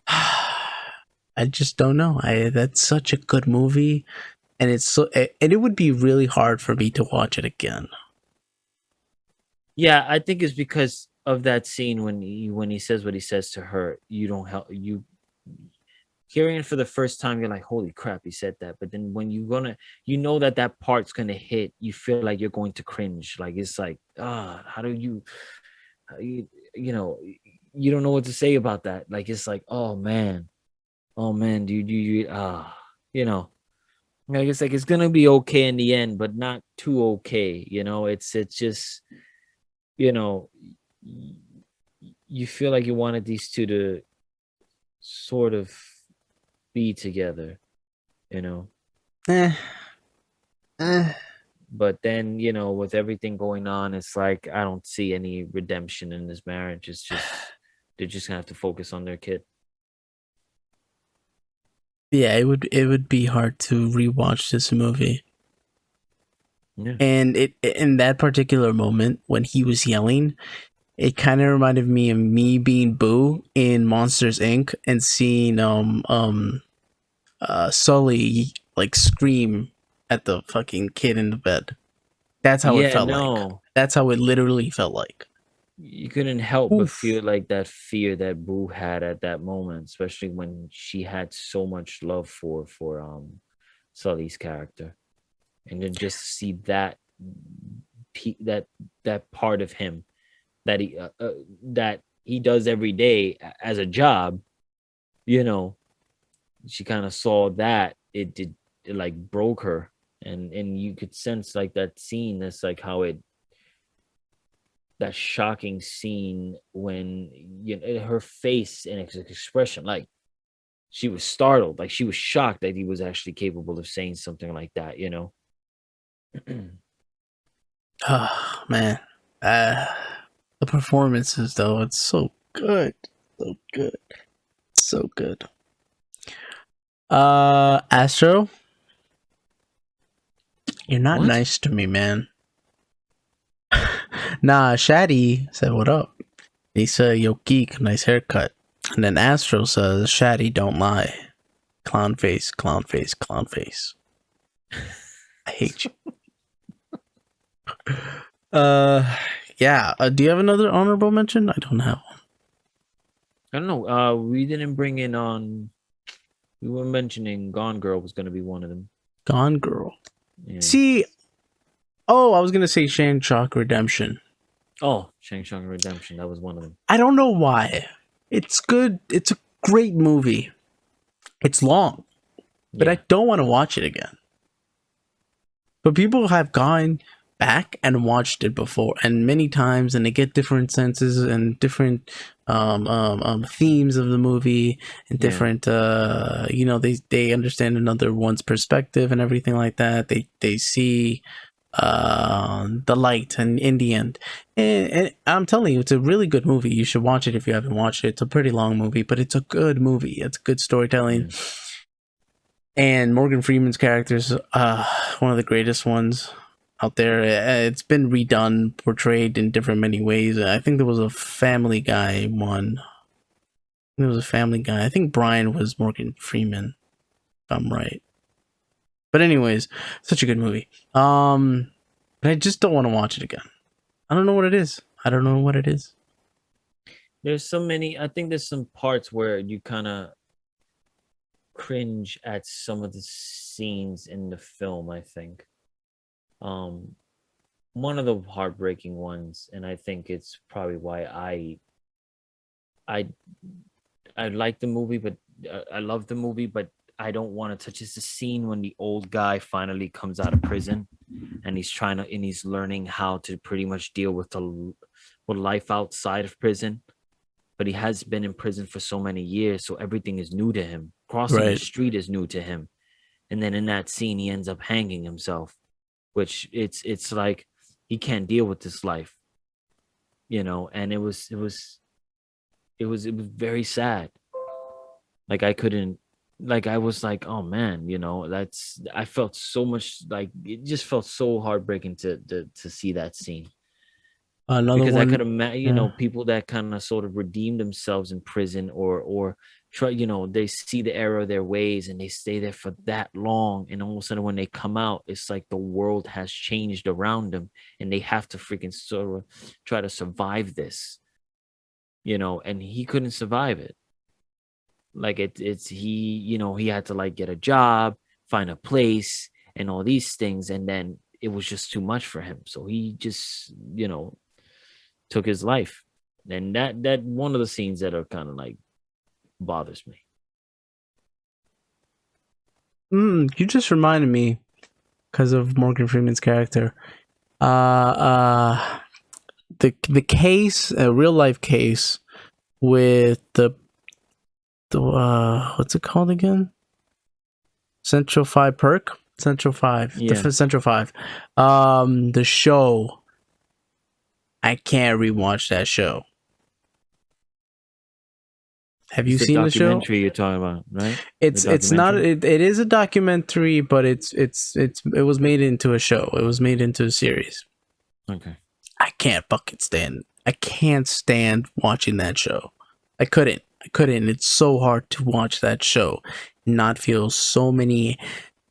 I just don't know. That's such a good movie, and it would be really hard for me to watch it again. Yeah, I think it's because of that scene when he says what he says to her. You don't help you hearing it for the first time. You're like, holy crap, he said that. But then when that part's gonna hit, you feel like you're going to cringe. Like it's like, how do you you don't know what to say about that. Like it's like, oh man, dude, like it's like it's gonna be okay in the end, but not too okay. It's just you feel like you wanted these two to sort of be together, but then with everything going on, it's like I don't see any redemption in this marriage. It's just they're just gonna have to focus on their kid. Yeah, it would be hard to rewatch this movie. Yeah. And in that particular moment when he was yelling, it kind of reminded me of me being Boo in Monsters Inc. and seeing Sully like scream at the fucking kid in the bed. That's how it Yeah, felt like. no. That's how it literally felt like. You couldn't help but Oof. feel like that fear that Boo had at that moment, especially when she had so much love for Sully's character. And then just see that that part of him that he does every day as a job, you know, she kind of saw that it like broke her, and you could sense like that scene. That's like how it that shocking scene when her face and expression, like she was startled, like she was shocked that he was actually capable of saying something like that, you know. Oh man, the performances though, it's so good, so good, so good. Astro, you're not What? nice to me, man. Nah, Shaddy said, "What up?" He said, "Yo, geek, nice haircut." And then Astro says, "Shaddy, don't lie. Clown face, clown face, clown face. I hate you." Yeah. Do you have another honorable mention? I don't have one. I don't know. We didn't bring in on. We were mentioning Gone Girl was going to be one of them. Gone Girl. Yeah. See, oh, I was gonna say Shanghai Redemption. Oh, Shang-Chi Redemption. That was one of them. I don't know why. It's good. It's a great movie. It's long, but Yeah. I don't want to watch it again. But people have gone back and watched it before and many times, and they get different senses and different themes of the movie and different they understand another one's perspective and everything like that. They see the light and in the end, and I'm telling you, it's a really good movie. You should watch it if you haven't watched it. It's a pretty long movie, but it's a good movie. It's good storytelling. And Morgan Freeman's character is one of the greatest ones out there. It's been redone, portrayed in different many ways. I think there was a Family Guy one. There was a Family Guy. I think Brian was Morgan Freeman, if I'm right. But anyways, such a good movie. But I just don't want to watch it again. I don't know what it is. I don't know what it is. There's so many. I think there's some parts where you kind of cringe at some of the scenes in the film. I think one of the heartbreaking ones, and I think it's probably why I like the movie, but I love the movie, but I don't want to touch. It's the scene when the old guy finally comes out of prison, and he's learning how to pretty much deal with life outside of prison. But he has been in prison for so many years, so everything is new to him. Crossing the street is new to him. And then in that scene, he ends up hanging himself, which it's like he can't deal with this life, and it was very sad. Like I couldn't, like I was like, oh man, I felt so much, like it just felt so heartbreaking to see that scene. Another Because one. I could imagine, people that kind of sort of redeem themselves in prison or try, they see the error of their ways and they stay there for that long. And all of a sudden when they come out, it's like the world has changed around them and they have to freaking sort of try to survive this, and he couldn't survive it. Like he had to like get a job, find a place and all these things. And then it was just too much for him. So he just, took his life. And that one of the scenes that are kind of like bothers me. You just reminded me because of Morgan Freeman's character. The case, a real life case with the what's it called again? Central 5 Perk? Central 5. Yeah. The Central 5. The show. I can't rewatch that show. Have you seen the show? Documentary you're talking about, right? It's not it is a documentary, but it was made into a show. It was made into a series. Okay. I can't fucking stand I can't stand watching that show. I couldn't. It's so hard to watch that show, not feel so many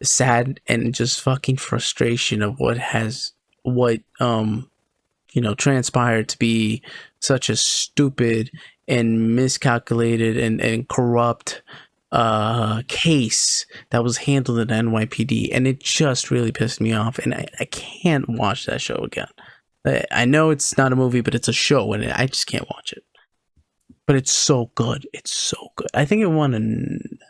sad and just fucking frustration of what transpired to be such a stupid and miscalculated and corrupt case that was handled at NYPD, and it just really pissed me off, and I can't watch that show again. I know it's not a movie, but it's a show, and I just can't watch it. But it's so good. It's so good. I think it won it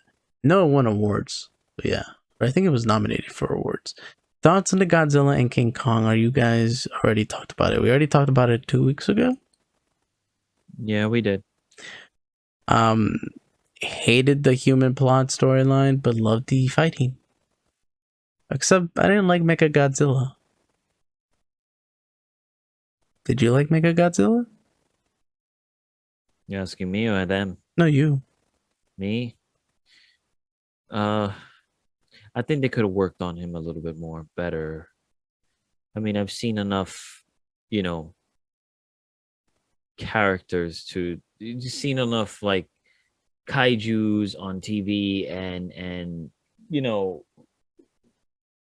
won awards. But yeah, I think it was nominated for awards. Thoughts on the Godzilla and King Kong? Are you guys already talked about it? We already talked about it 2 weeks ago. Yeah, we did. Hated the human plot storyline, but loved the fighting. Except I didn't like Mechagodzilla. Did you like Mechagodzilla? You asking me or them? No, you. Me? I think they could have worked on him a little bit more, better. I mean, I've seen enough, characters you've seen enough like kaijus on TV and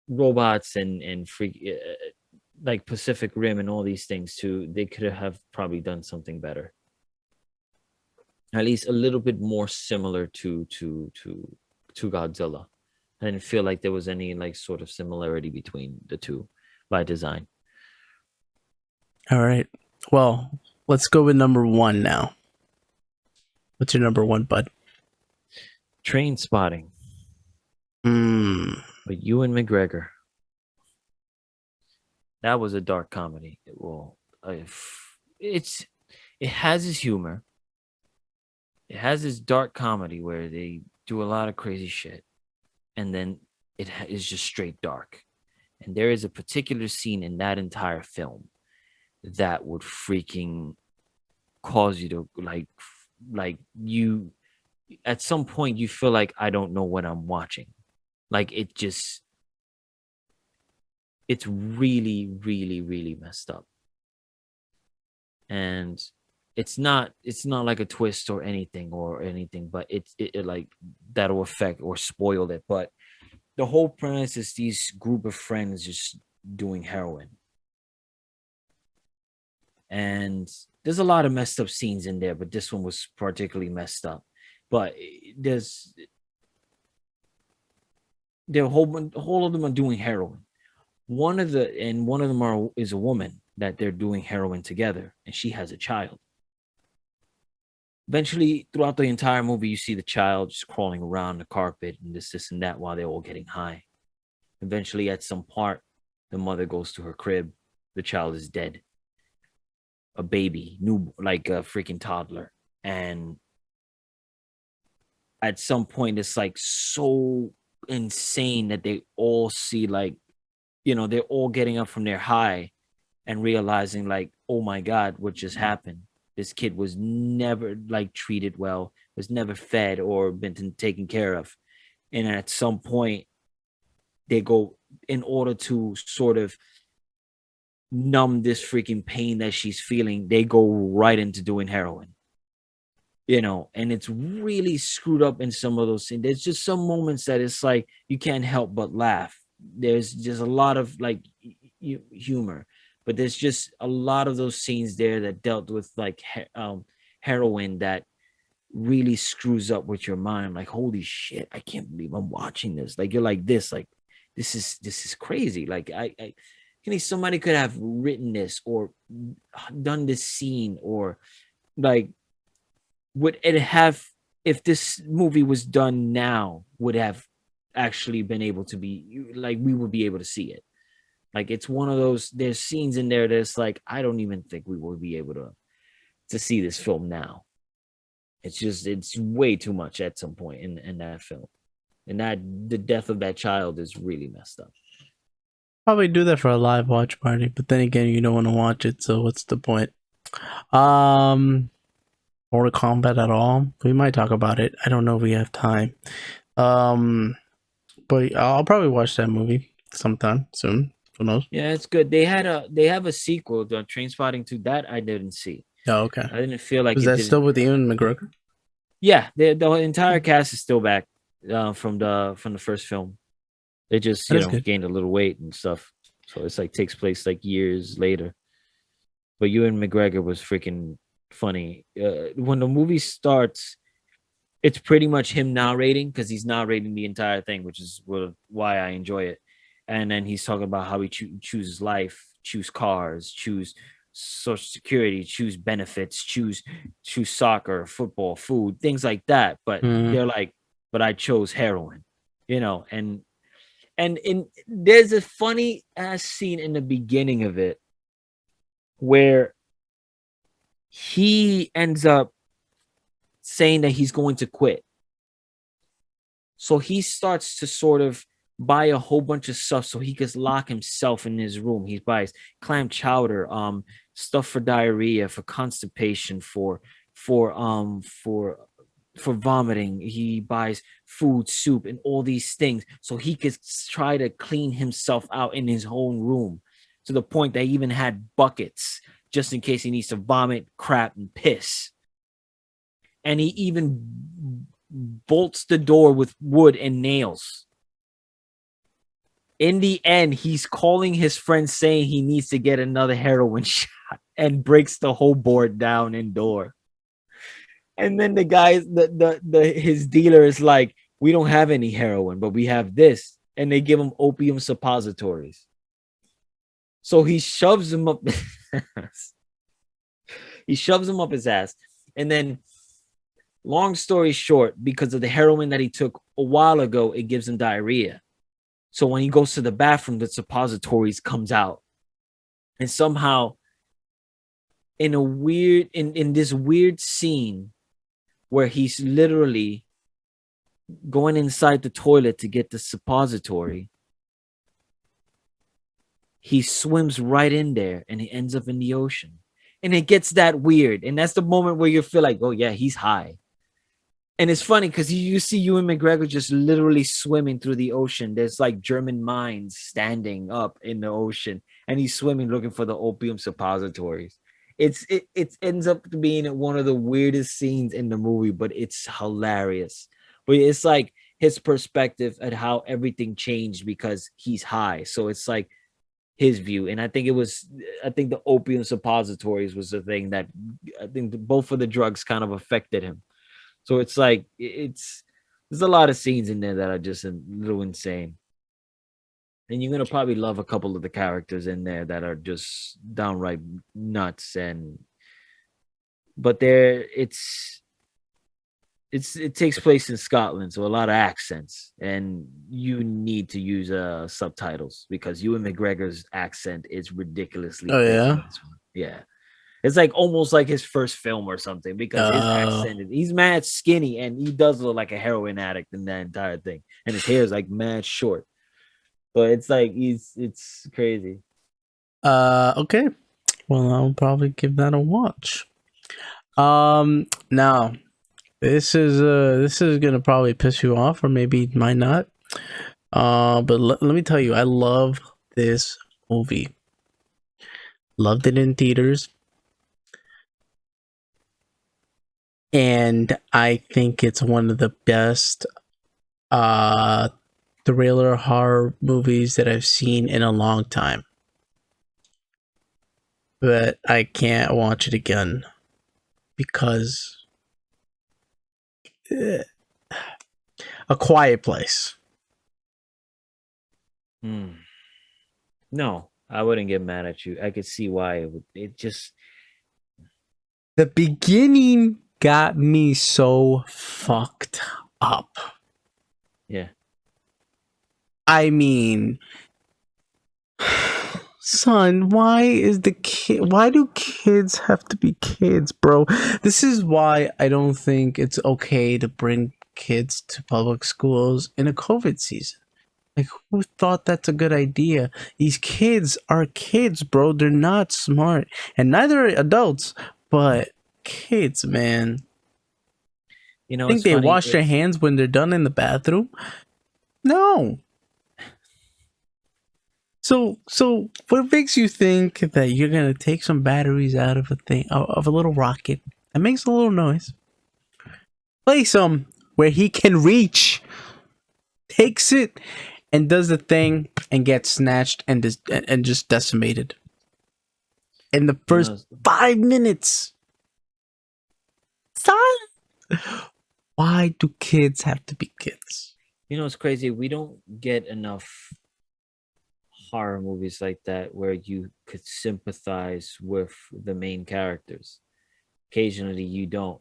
robots and freak like Pacific Rim and all these things too. They could have probably done something better. At least a little bit more similar to Godzilla. I didn't feel like there was any like sort of similarity between the two by design. All right. Well, let's go with number 1 now. What's your number 1, bud? Trainspotting. But Ewan McGregor. That was a dark comedy. It has its humor. It has this dark comedy where they do a lot of crazy shit, and then it is just straight dark. And there is a particular scene in that entire film that would freaking cause you to like you at some point you feel like I don't know what I'm watching. Like it's really, really, really messed up. And it's not like a twist or anything, but it like that'll affect or spoil it. But the whole premise is these group of friends just doing heroin. And there's a lot of messed up scenes in there, but this one was particularly messed up. But the whole of them are doing heroin. One of them is a woman that they're doing heroin together, and she has a child. Eventually, throughout the entire movie, you see the child just crawling around the carpet and this and that while they're all getting high. Eventually, at some part, the mother goes to her crib. The child is dead. A baby, like a freaking toddler. And at some point, it's like so insane that they all see like, they're all getting up from their high and realizing like, oh my God, what just happened? This kid was never like treated well, was never fed or been taken care of. And at some point, they go, in order to sort of numb this freaking pain that she's feeling, they go right into doing heroin. And it's really screwed up in some of those things. There's just some moments that it's like you can't help but laugh. There's just a lot of like humor, but there's just a lot of those scenes there that dealt with like heroin that really screws up with your mind. Like, holy shit, I can't believe I'm watching this. Like, you're like this, like this is crazy. Like I somebody could have written this or done this scene, or like would it have, if this movie was done now, would have actually been able to be like, we would be able to see it. Like, it's one of those, there's scenes in there that's like, I don't even think we will be able to see this film now. It's way too much at some point in that film. And that the death of that child is really messed up. Probably do that for a live watch party, but then again, you don't want to watch it, so what's the point? Mortal Kombat at all? We might talk about it. I don't know if we have time. But I'll probably watch that movie sometime soon. Who knows? Yeah, it's good. They have a sequel, the Trainspotting 2, that I didn't see. Oh, okay. I didn't feel like Is it that didn't. still with Ewan McGregor? Yeah, the entire cast is still back from the first film. They just That is good. gained a little weight and stuff, so it's like takes place like years later. But Ewan McGregor was freaking funny. When the movie starts, it's pretty much him narrating because he's narrating the entire thing, which is why I enjoy it. And then he's talking about how he chooses life, choose cars, choose social security, choose benefits, choose soccer, football, food, things like that. But Mm. they're like, but I chose heroin, and there's a funny ass scene in the beginning of it where he ends up saying that he's going to quit. So he starts to sort of buy a whole bunch of stuff so he could lock himself in his room. He buys clam chowder, stuff for diarrhea, for constipation, for vomiting. He buys food, soup, and all these things so he could try to clean himself out in his own room, to the point that he even had buckets just in case he needs to vomit, crap, and piss. And he even bolts the door with wood and nails. In the end, he's calling his friend saying he needs to get another heroin shot and breaks the whole board down and door. And then the guys, his dealer is like, we don't have any heroin, but we have this. And they give him opium suppositories. So he shoves him up. He shoves him up his ass. And then, long story short, because of the heroin that he took a while ago, it gives him diarrhea. So when he goes to the bathroom, the suppositories comes out. And somehow, in this weird scene where he's literally going inside the toilet to get the suppository, he swims right in there and he ends up in the ocean. And it gets that weird. And that's the moment where you feel like, oh yeah, he's high. And it's funny because you see Ewan McGregor just literally swimming through the ocean. There's like German mines standing up in the ocean, and he's swimming looking for the opium suppositories. It ends up being one of the weirdest scenes in the movie, but it's hilarious. But it's like his perspective at how everything changed because he's high. So it's like his view. And I think the opium suppositories was the thing that I think both of the drugs kind of affected him. So it's like there's a lot of scenes in there that are just a little insane. And you're gonna probably love a couple of the characters in there that are just downright nuts. But it takes place in Scotland, so a lot of accents, and you need to use subtitles because Ewan McGregor's accent is ridiculously Oh thick yeah. in this one. Yeah. It's like almost like his first film or something because his accent he's mad skinny and he does look like a heroin addict in that entire thing. And his hair is like mad short. But it's like it's crazy. Okay. Well, I'll probably give that a watch. Now this is gonna probably piss you off, or maybe it might not. But let me tell you, I love this movie. Loved it in theaters. And I think it's one of the best thriller horror movies that I've seen in a long time. But I can't watch it again because A Quiet Place. No, I wouldn't get mad at you. I could see why it would. It just The beginning got me so fucked up. yeah. I mean, son, why do kids have to be kids, bro? This is why I don't think it's okay to bring kids to public schools in a COVID season. Like, who thought that's a good idea? These kids are kids, bro. They're not smart, and neither are adults, but kids, man. Think It's they funny. wash their hands when they're done in the bathroom? No. So what makes you think that you're gonna take some batteries out of a thing of a little rocket that makes a little noise, place them where he can reach, takes it, and does the thing and gets snatched and just decimated in the You first know, 5 minutes? Son, why do kids have to be kids? it's crazy. We don't get enough horror movies like that where you could sympathize with the main characters. Occasionally, you don't,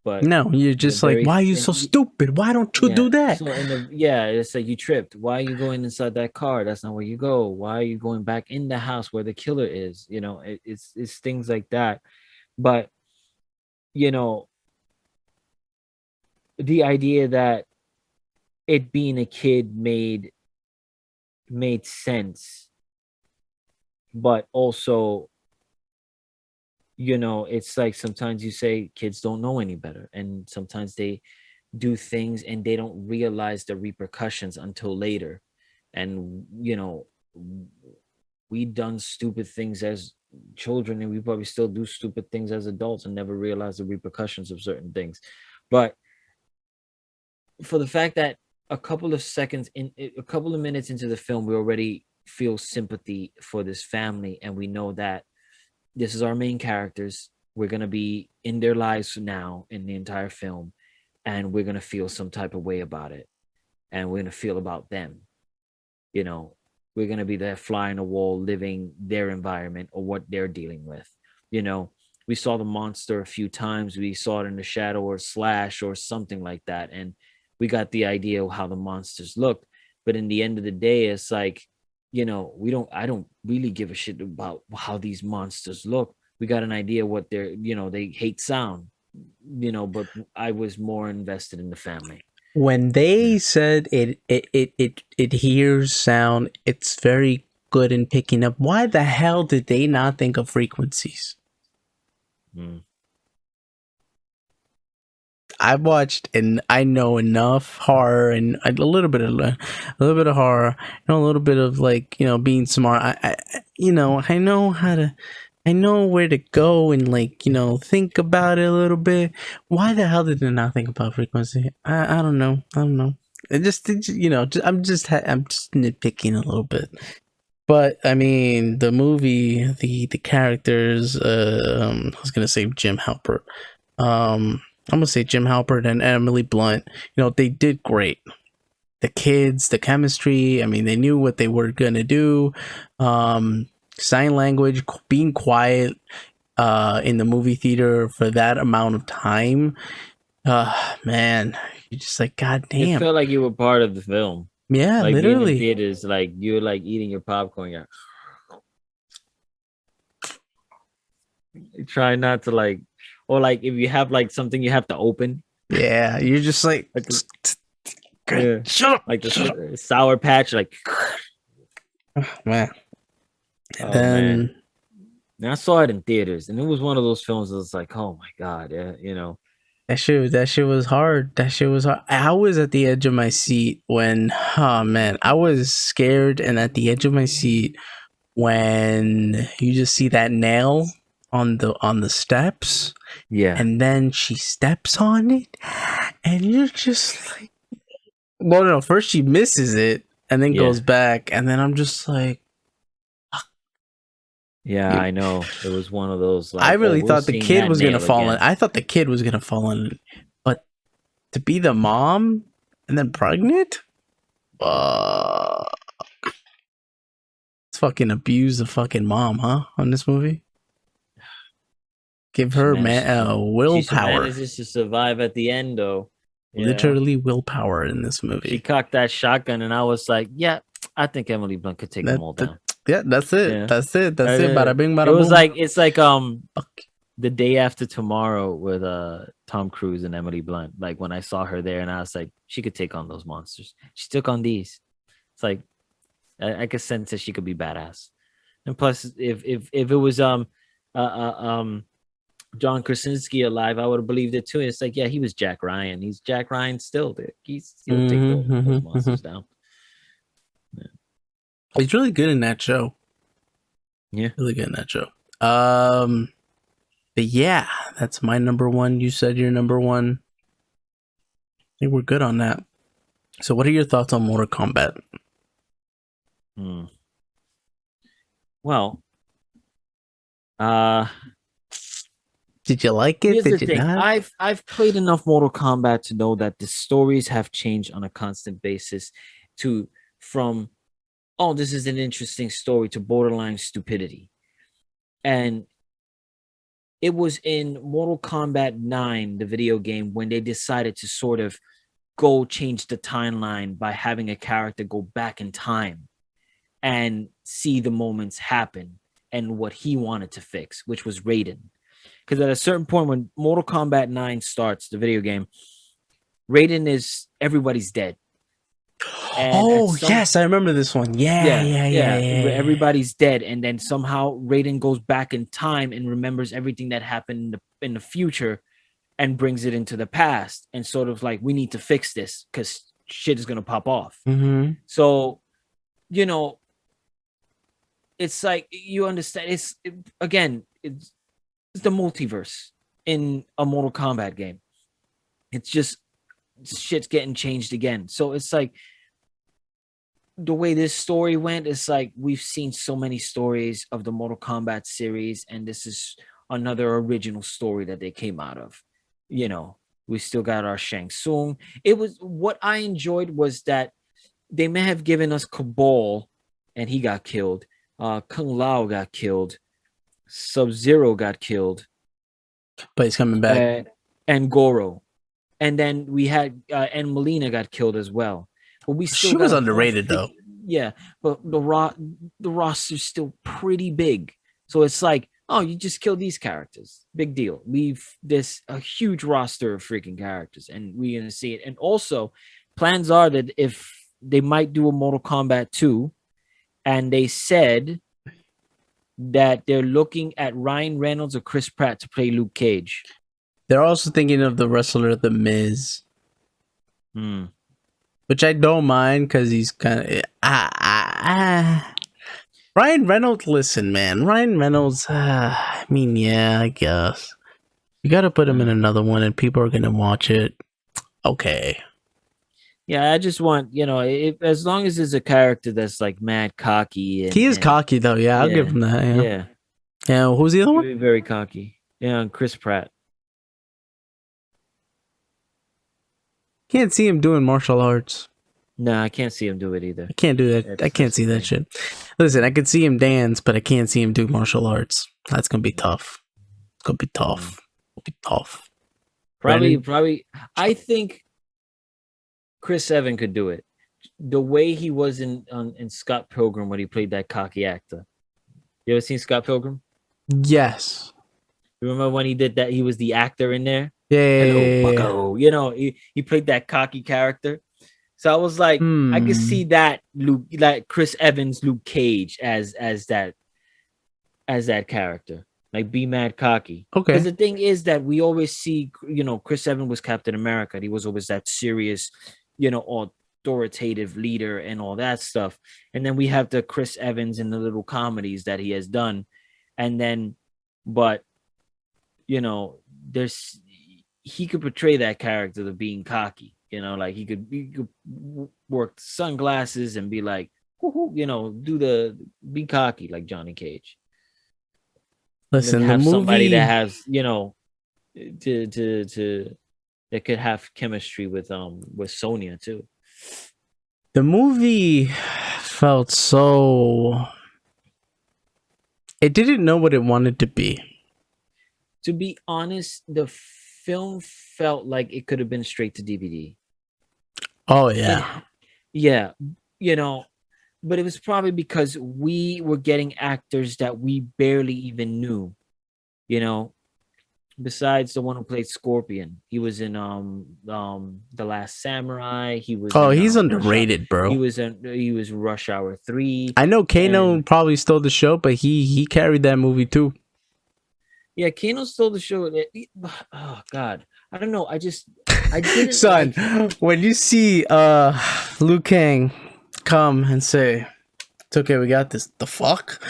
but No, you're the just like, very why are you so stupid? Why don't you yeah. do that? So it's like you tripped. Why are you going inside that car? That's not where you go. Why are you going back in the house where the killer is? It's things like that. But you know, the idea that it being a kid made sense, but also it's like sometimes you say kids don't know any better, and sometimes they do things and they don't realize the repercussions until later. And we done stupid things as children, and we probably still do stupid things as adults and never realize the repercussions of certain things. But for the fact that a couple of minutes into the film, we already feel sympathy for this family, and we know that this is our main characters. We're going to be in their lives now in the entire film, and we're going to feel some type of way about it, and we're going to feel about them. We're going to be there fly on the wall, living their environment or what they're dealing with. you know we saw the monster a few times. We saw it in the shadow or slash or something like that, and we got the idea of how the monsters looked. But in the end of the day, it's like, I don't really give a shit about how these monsters look. We got an idea what they hate sound, but I was more invested in the family. When Yeah. they said it hears sound, it's very good in picking up. Why the hell did they not think of frequencies? Mm. I've watched and I know enough horror and a little bit of horror, a little bit of being smart. I know how to, I know where to go and think about it a little bit. Why the hell did they not think about frequency? I don't know. I don't know. I'm just nitpicking a little bit. But I mean, the movie, the characters. I was gonna say Jim Halpert. I'm gonna say Jim Halpert and Emily Blunt. They did great. The kids, the chemistry. I mean, they knew what they were gonna do. Sign language, being quiet, in the movie theater for that amount of time. Man, you're just like, God It damn. felt like you were part of the film, Yeah, like being in literally. theaters, like you're like eating your popcorn. You're try not to like, or like if you have like something you have to open, Yeah, you're just like, like good. yeah, Shut up. like Shut up. the sour patch, like Man. And oh man. then And I saw it in theaters, and it was one of those films that was like, oh my god, yeah. that shit was hard. That shit was hard. I was at the edge of my seat when, oh man, I was scared and at the edge of my seat when you just see that nail on the steps, Yeah, and then she steps on it, and you're just like, well, no, first she misses it and then goes yeah, back, and then I'm just like, yeah. you. I know it was one of those I like, oh, really we're thought the seeing kid that was gonna nail fall in. again. I thought the kid was gonna fall in, but to be the mom and then pregnant, it's fucking abuse the fucking mom, huh? On this movie, give She her managed to, willpower, manages to survive at the end, though. literally willpower in this She movie. cocked that shotgun, and I was like, yeah, I think Emily Blunt could take them That, all that down. yeah, that's it. Yeah. That's it. That's it. Bada bing, It bada was boom. like it's like Fuck. the day after tomorrow with Tom Cruise and Emily Blunt. Like when I saw her there, and I was like, she could take on those monsters. She took on these. It's like I could sense that she could be badass. And plus, if it was uh, uh um John Krasinski alive, I would have believed it too. It's like, yeah, he was Jack Ryan. He's Jack Ryan still. Dude. He'll take Mm-hmm, those mm-hmm, mm-hmm. monsters down. Yeah. He's really good in that show. Yeah. Really good in that show. But yeah, that's my number one. You said your number one. I think we're good on that. So what are your thoughts on Mortal Kombat? Well, did you like it? here's the Did you thing. not? I've played enough Mortal Kombat to know that the stories have changed on a constant basis from oh, this is an interesting story to borderline stupidity. And it was in Mortal Kombat 9, the video game, when they decided to sort of go change the timeline by having a character go back in time and see the moments happen and what he wanted to fix, which was Raiden. Because at a certain point when Mortal Kombat 9 starts, the video game, Raiden is everybody's dead. And yes, I remember this one. Yeah. Everybody's dead, and then somehow Raiden goes back in time and remembers everything that happened in the future, and brings it into the past, and sort of like, we need to fix this because shit is gonna pop off. Mm-hmm. So, you know, it's like, you understand. It's the multiverse in a Mortal Kombat game. It's just shit's getting changed again. So it's like, the way this story went, it's like, we've seen so many stories of the Mortal Kombat series, and this is another original story that they came out of. You know, we still got our Shang Tsung. It was, what I enjoyed was that they may have given us Cabal, and he got killed. Kung Lao got killed. Sub-Zero got killed. But he's coming back. And Goro. And then we had, and Melina got killed as well. But we still she was underrated though. Yeah, but the roster's still pretty big. So it's like, oh, you just kill these characters. Big deal. There's a huge roster of freaking characters, and we're gonna see it. And also, plans are that if they might do a Mortal Kombat 2, and they said that they're looking at Ryan Reynolds or Chris Pratt to play Luke Cage. They're also thinking of the wrestler The Miz. Which I don't mind, because he's kind of Ryan Reynolds. Listen, man, Ryan Reynolds. I mean, yeah, I guess you got to put him in another one, and people are gonna watch it. Okay. Yeah, I just want, as long as there's a character that's like mad cocky. He is cocky though. Yeah, I'll give him that. Yeah. Who's the other one? Very cocky. Yeah, Chris Pratt. Can't see him doing martial arts. No, I can't see him do it either. I can't do that. I can't see that shit. Listen, I could see him dance, but I can't see him do martial arts. That's gonna be tough. It's gonna be tough. It'll be tough. Probably. I think Chris Evans could do it. The way he was in Scott Pilgrim when he played that cocky actor. You ever seen Scott Pilgrim? Yes. Remember when he did that? He was the actor in there. Yeah. Hello, Bucko. He played that cocky character. So I was like, I could see that Chris Evans, Luke Cage as that character, like, be mad cocky. Okay. Because the thing is that we always see, Chris Evans was Captain America. And he was always that serious, authoritative leader and all that stuff. And then we have the Chris Evans in the little comedies that he has done, and then, but he could portray that character of being cocky, like he could work sunglasses and be like, be cocky like Johnny Cage. Listen, have the movie, somebody that has, that could have chemistry with Sonya too. The movie felt so, it didn't know what it wanted to be. To be honest, the film felt like it could have been straight to DVD. Oh yeah. But it was probably because we were getting actors that we barely even knew, besides the one who played Scorpion. He was in The Last Samurai. He was he's underrated, bro. He was Rush Hour 3. I know Kano probably stole the show, but he carried that movie too. Yeah, Kano stole the show. Oh God, I don't know. I didn't. Son, when you see Liu Kang come and say, It's okay, we got this. The fuck?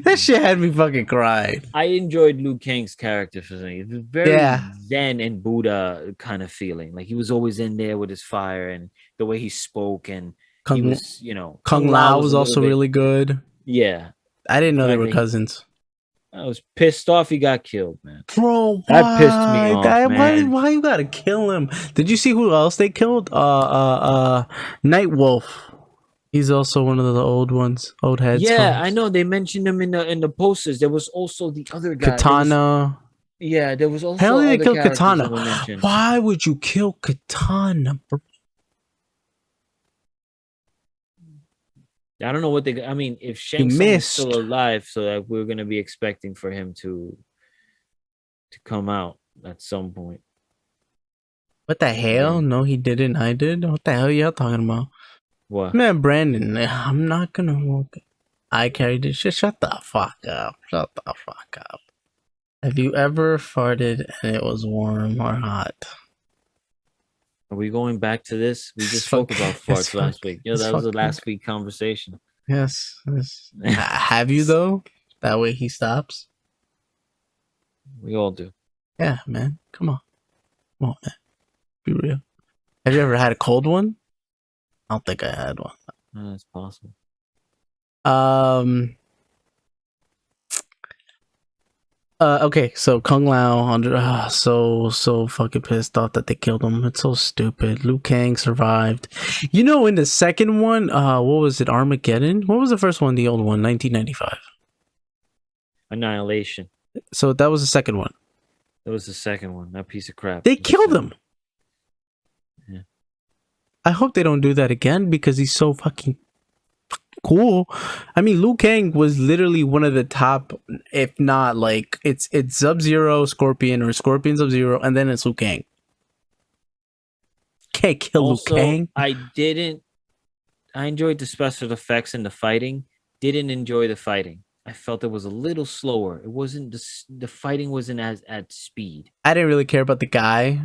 That shit had me fucking crying. I enjoyed Liu Kang's character for something. It was very Yeah. Zen and Buddha kind of feeling. Like he was always in there with his fire and the way he spoke, and he Kung, was, you know, Kung Lao Lao was was a little also bit, really good. yeah. I didn't The know they fact were that cousins. I was pissed off he got killed, man. Bro, That pissed me why? off, man. Why you gotta kill him? Did you see who else they killed? Night Wolf. He's also one of the old ones, old heads Yeah, from I know they mentioned him in the posters. There was also the other guy. Katana. There was also Apparently they other killed characters that Katana. were mentioned. Why would you kill Katana, bro? I don't know what they. I mean, if You Shang Tsung is still missed. alive, so that we're gonna be expecting for him to come out at some point. What the hell? Yeah. No, he didn't. I did. What the hell are y'all talking about? What? Man, Brandon, I'm not gonna walk. I carried it. Shut the fuck up. Shut the fuck up. Have you ever farted and it was warm or hot? Are we going back to this? We It's just spoke fuck- about it's farts last fuck- week. Yeah, it's that was the fucking- last week conversation. Yes. Have you though? That way he stops. We all do. Yeah, man. Come on, man. Be real. Have you ever had a cold one? I don't think I had one. That's possible. Okay, so Kung Lao so fucking pissed off that they killed him. It's so stupid. Liu Kang survived. You know, in the second one, what was it? Armageddon? What was the first one? The old one, 1995. Annihilation. So that was the second one. That was the second one. That piece of crap. They killed him. Yeah. I hope they don't do that again because he's so fucking cool. I mean, Liu Kang was literally one of the top, if not like it's Sub-Zero, Scorpion, or Scorpion Sub-Zero, and then it's Liu Kang. Can't kill Also, Liu Kang. I enjoyed the special effects and the fighting. Didn't enjoy the fighting. I felt it was a little slower. It wasn't the fighting wasn't as at speed. I didn't really care about the guy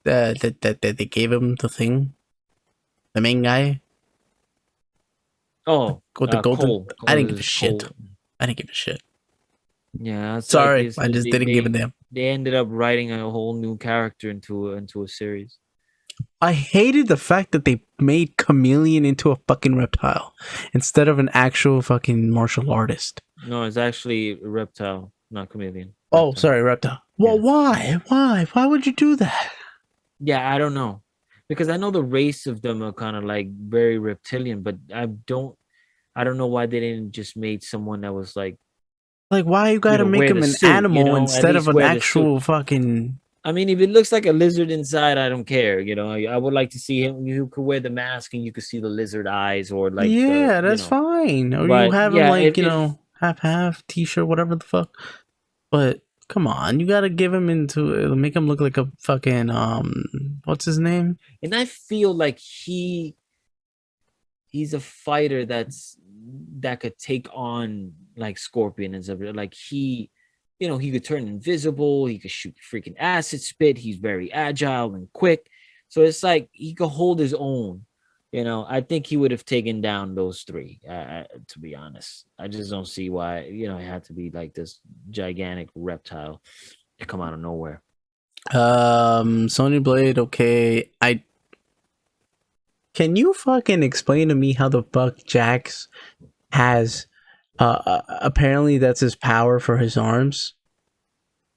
that they gave him the thing. The main guy. Oh, With the golden. Cole. I didn't give a shit. Cole. I didn't give a shit. Yeah, it's Sorry, like I just didn't give a damn. They ended up writing a whole new character into a series. I hated the fact that they made Chameleon into a fucking reptile instead of an actual fucking martial artist. No, it's actually a reptile, not chameleon. Oh, Reptile. sorry, reptile. Well, Yeah. Why would you do that? Yeah, I don't know. Because I know the race of them are kind of like very reptilian, but I don't know why they didn't just make someone that was like why you gotta make wear him the an suit, animal at instead of least an wear the actual suit. fucking... I mean, if it looks like a lizard inside, I don't care. I would like to see him. You could wear the mask and you could see the lizard eyes, or like that's fine. Or you But, have yeah, him if- half t-shirt, whatever the fuck. But come on, you gotta give him make him look like a fucking what's his name? And I feel like he's a fighter that could take on like Scorpion and stuff. Like he could turn invisible. He could shoot freaking acid spit. He's very agile and quick. So it's like he could hold his own. I think he would have taken down those three. To be honest, I just don't see why it had to be like this gigantic reptile to come out of nowhere. Sony Blade. Okay, can you fucking explain to me how the fuck Jax has apparently that's his power for his arms,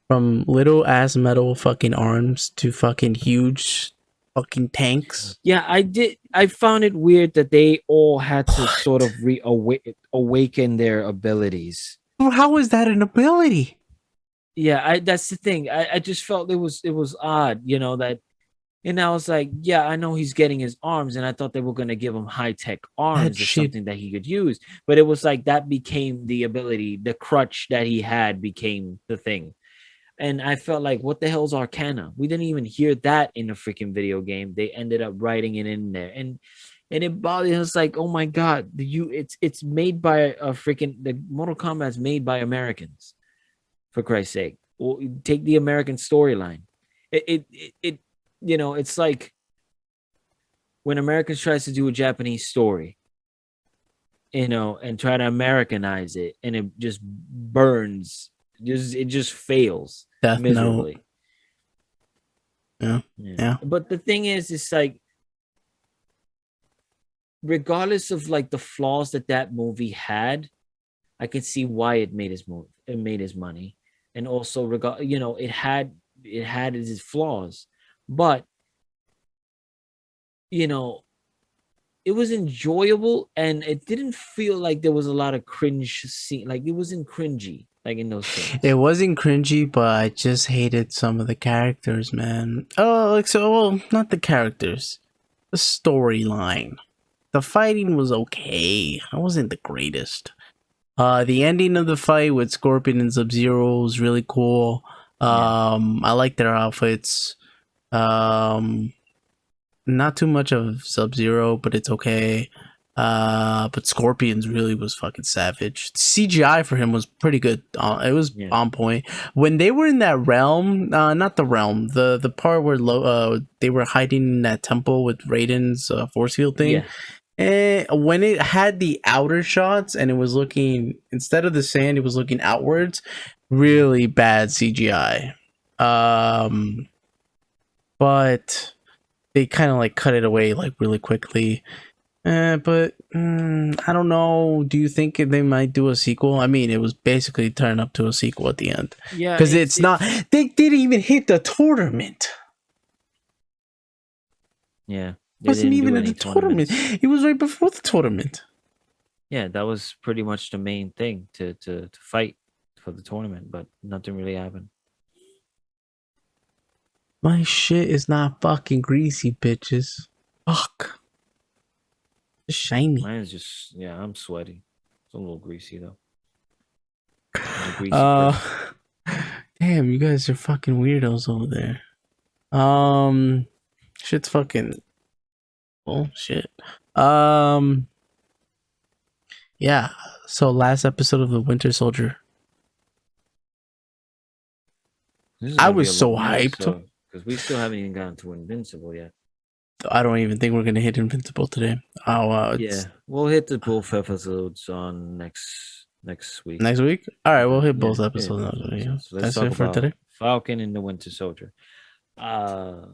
from little ass metal fucking arms to fucking huge fucking tanks. Yeah, I found it weird that they all had to sort of awaken their abilities. How is that an ability? Yeah, that's the thing. I just felt it was odd, that. And I was like, yeah, I know he's getting his arms, and I thought they were going to give him high-tech arms or something that he could use. But it was like that became the ability. The crutch that he had became the thing. And I felt like, what the hell's Arcana? We didn't even hear that in the freaking video game. They ended up writing it in there. And it bothered us like, oh my God, it's made by the Mortal Kombat's made by Americans, for Christ's sake. Well, take the American storyline. It's like when Americans tries to do a Japanese story, and try to Americanize it, and it just burns. It just fails Death Note. miserably. Yeah. Yeah. Yeah. But the thing is, it's like, regardless of like the flaws that movie had, I could see why it made his move. It made his money, and also it had its flaws, but you know it was enjoyable, and it didn't feel like there was a lot of cringe scene. Like, it wasn't cringy like in those It scenes. wasn't cringy, but I just hated some of the characters, man. Oh, like so. Well, not the characters. The storyline. The fighting was okay. It wasn't the greatest. The ending of the fight with Scorpion and Sub-Zero was really cool. Yeah. I like their outfits. Um, Not too much of Sub-Zero, but it's okay. But Scorpions really was fucking savage. CGI for him was pretty good. It was Yeah. on point. When they were in that realm, not the realm, the part where they were hiding in that temple with Raiden's force field thing. Yeah. When it had the outer shots and it was looking, instead of the sand, it was looking outwards. Really bad CGI. But they kind of like cut it away like really quickly. But I don't know. Do you think they might do a sequel? I mean, it was basically turned up to a sequel at the end Yeah. because it's not. They didn't even hit the tournament. Yeah. It wasn't even in the tournament. It was right before the tournament. Yeah, that was pretty much the main thing to fight for the tournament, but nothing really happened. My shit is not fucking greasy, bitches. Fuck. It's shiny. Mine is just, yeah, I'm sweaty. It's a little greasy though. I'm a greasy person. Damn, you guys are fucking weirdos over there. Shit's fucking bullshit. Yeah. So last episode of the Winter Soldier. I was so hyped. Because we still haven't even gotten to Invincible yet. I don't even think we're gonna hit Invincible today. Yeah, we'll hit the both episodes on next week. Next week? All right, we'll hit both episodes. So let's That's talk it for about today. Falcon and the Winter Soldier. I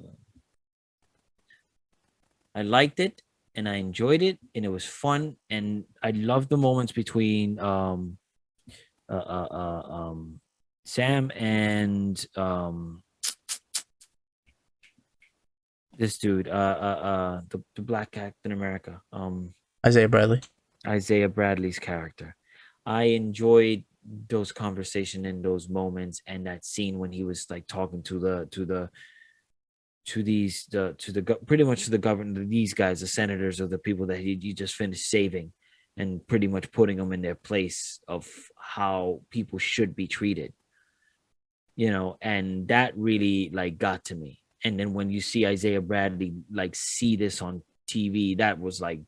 liked it and I enjoyed it and it was fun, and I loved the moments between Sam and this dude, the black Captain America, Isaiah Bradley's character. I enjoyed those conversations and those moments, and that scene when he was like talking pretty much to the government, these guys, the senators, or the people that he just finished saving, and pretty much putting them in their place of how people should be treated, and that really like got to me. And then when you see Isaiah Bradley like see this on TV, that was like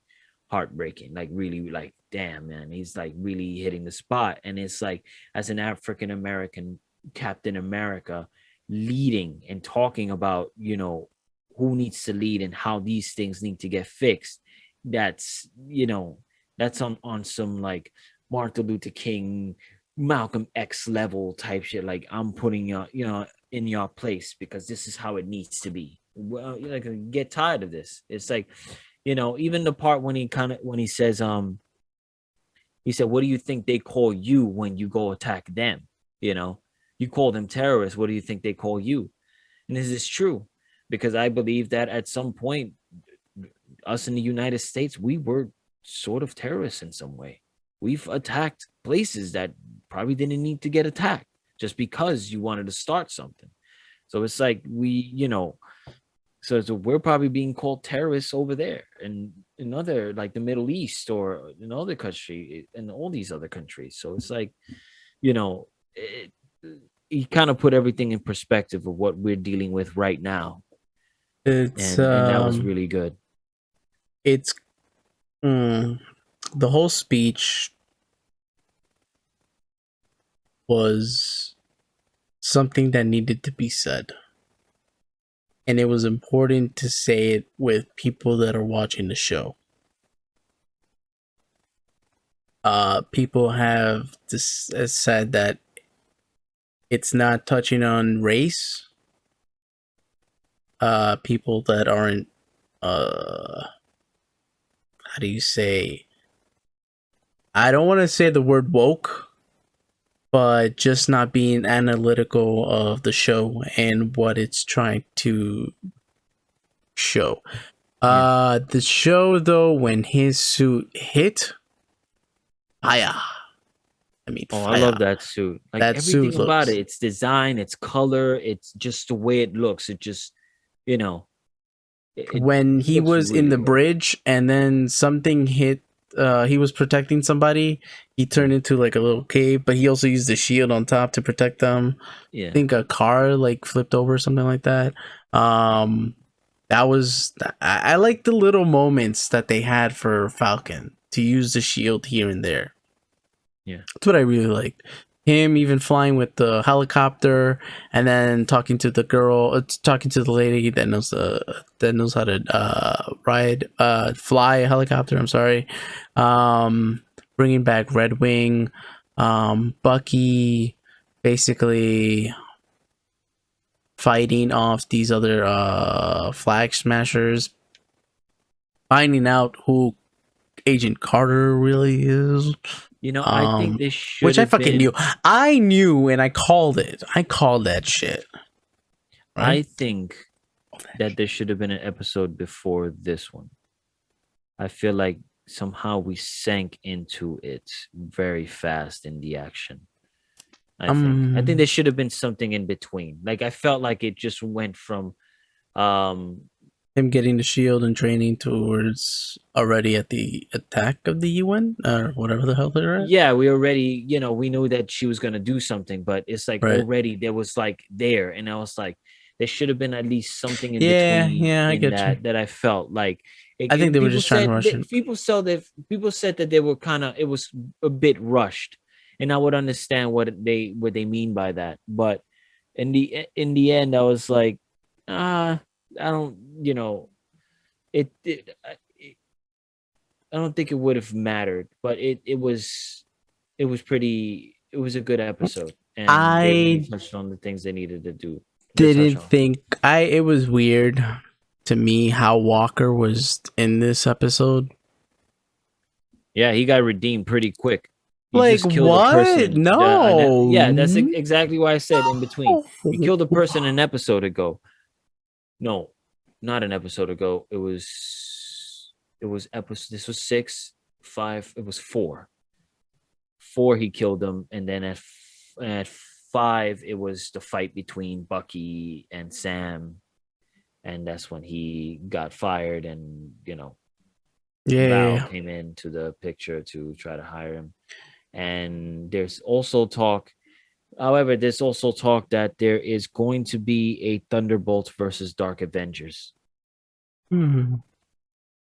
heartbreaking. Like, really, like, damn, man, he's like really hitting the spot. And it's like, as an African American Captain America, leading and talking about who needs to lead and how these things need to get fixed. That's on some like Martin Luther King, Malcolm X level type shit. Like, I'm putting you in your place because this is how it needs to be. Well, like, get tired of this. It's like, even the part when he says, he said, what do you think they call you when you go attack them? You call them terrorists. What do you think they call you? And this is true, because I believe that at some point, us in the United States, we were sort of terrorists in some way. We've attacked places that probably didn't need to get attacked just because you wanted to start something. So it's like so we're probably being called terrorists over there and in other, like the Middle East or in other country, and all these other countries. So it's like, he kind of put everything in perspective of what we're dealing with right now. It's and that was really good. It's the whole speech was something that needed to be said. And it was important to say it with people that are watching the show. people have said that it's not touching on race. People that aren't how do you say? I don't want to say the word woke, but just not being analytical of the show and what it's trying to show. Yeah. The show though, when his suit hit, fire. I mean, Oh, I fire. love that suit. Like That everything suit about looks it, its design, its color, it's just the way it looks. It just, you know, it when he looks was in really the good. bridge and then something hit. He was protecting somebody. He turned Yeah. into like a little cave, but he also used the shield on top to protect them. I Yeah. think a car like flipped over or something like that. Um, that was I like the little moments that they had for Falcon to use the shield here and there. Yeah. That's what I really liked. Him even flying with the helicopter and then talking to the girl, talking to the lady that knows how to fly a helicopter. I'm sorry. Bringing back Red Wing, Bucky, basically fighting off these other flag smashers, finding out who Agent Carter really is. I think this should Which I have fucking knew. been. I knew and I called it. I called that shit. I Right? think that there should have been an episode before this one. I feel like somehow we sank into it very fast in the action. I think there should have been something in between. Like I felt like it just went from um Him getting the shield and training towards already at the attack of the UN or whatever the hell they're at. yeah, we already, we knew that she was gonna do something, but it's like Right. already there was like there, and I was like, there should have been at least something in Yeah, between yeah, I in get you. that I felt like I think they were just trying to rush it. people said that they were kind of it was a bit rushed, and I would understand what they mean by that, but in the end, I was like, I don't, I don't think it would have mattered, but it was a good episode, and they really I touched on the things they needed to do to touch didn't on. think it was weird to me how Walker was in this episode. Yeah, he got redeemed pretty quick. He Like just killed a what? person. No. Yeah, that's exactly why I said in between. He No. killed a person an episode ago. No, not an episode ago. It was episode. This was 6, 5. It was 4. 4 he killed them, and then at 5 it was the fight between Bucky and Sam, and that's when he got fired, and Val Yeah. came into the picture to try to hire him. And there's also talk, however, that there is going to be a Thunderbolts versus Dark Avengers Hmm.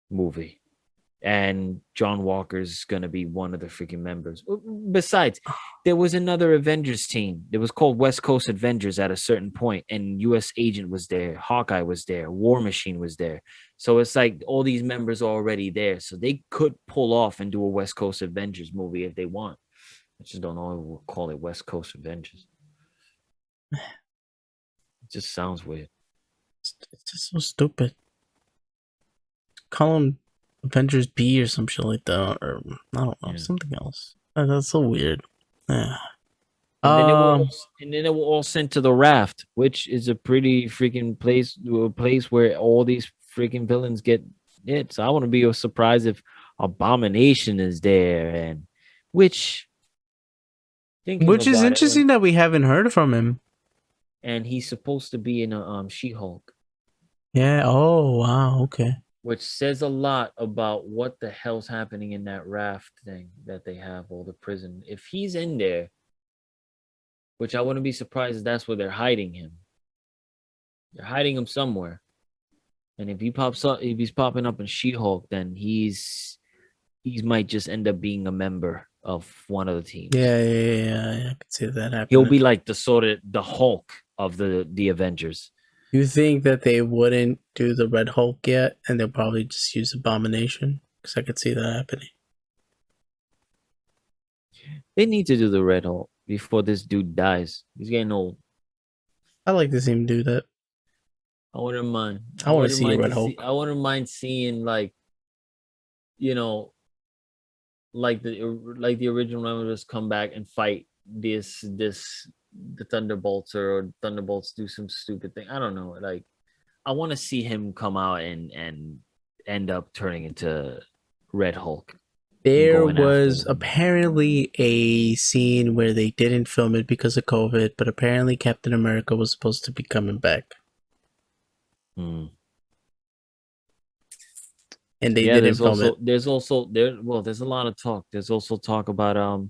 movie, and John Walker's gonna be one of the freaking members. Besides, there was another Avengers team. It was called West Coast Avengers at a certain point, and U.S. Agent was there, Hawkeye was there, War Machine was there. So it's like all these members are already there, so they could pull off and do a West Coast Avengers movie if they want. I just don't know if we'll call it West Coast Avengers. It just sounds weird. It's just so stupid. Call them Avengers B or some shit like that, or I don't know, Yeah. something else. That's so weird. Yeah. And then it will all sent to the Raft, which is a pretty freaking place where all these freaking villains get hit. So I want to be surprised if Abomination is there, and which thinking Which is about it, interesting that we haven't heard from him. and he's supposed to be in a She-Hulk, Yeah. Oh wow. Okay. which says a lot about what the hell's happening in that Raft thing that they have, all the prison. If he's in there, which I wouldn't be surprised if that's where they're hiding him. They're hiding him somewhere. And if he's popping up in She-Hulk, then he might just end up being a member of one of the teams. Yeah. I could see that happening. He'll be like the Hulk of the Avengers. You think that they wouldn't do the Red Hulk yet, and they'll probably just use Abomination? Because I could see that happening. They need to do the Red Hulk before this dude dies. He's getting old. I like to see him do that. I wouldn't mind. I want to see Red I Hulk. wouldn't mind seeing like, you know, like the original Reynolds come back and fight the Thunderbolts, or Thunderbolts do some stupid thing. I don't know. Like, I want to see him come out and end up turning into Red Hulk and There going after was them. apparently a scene where they didn't film it because of COVID, but apparently Captain America was supposed to be coming back, Hmm. and they Yeah, didn't film it. there's a lot of talk. There's also talk about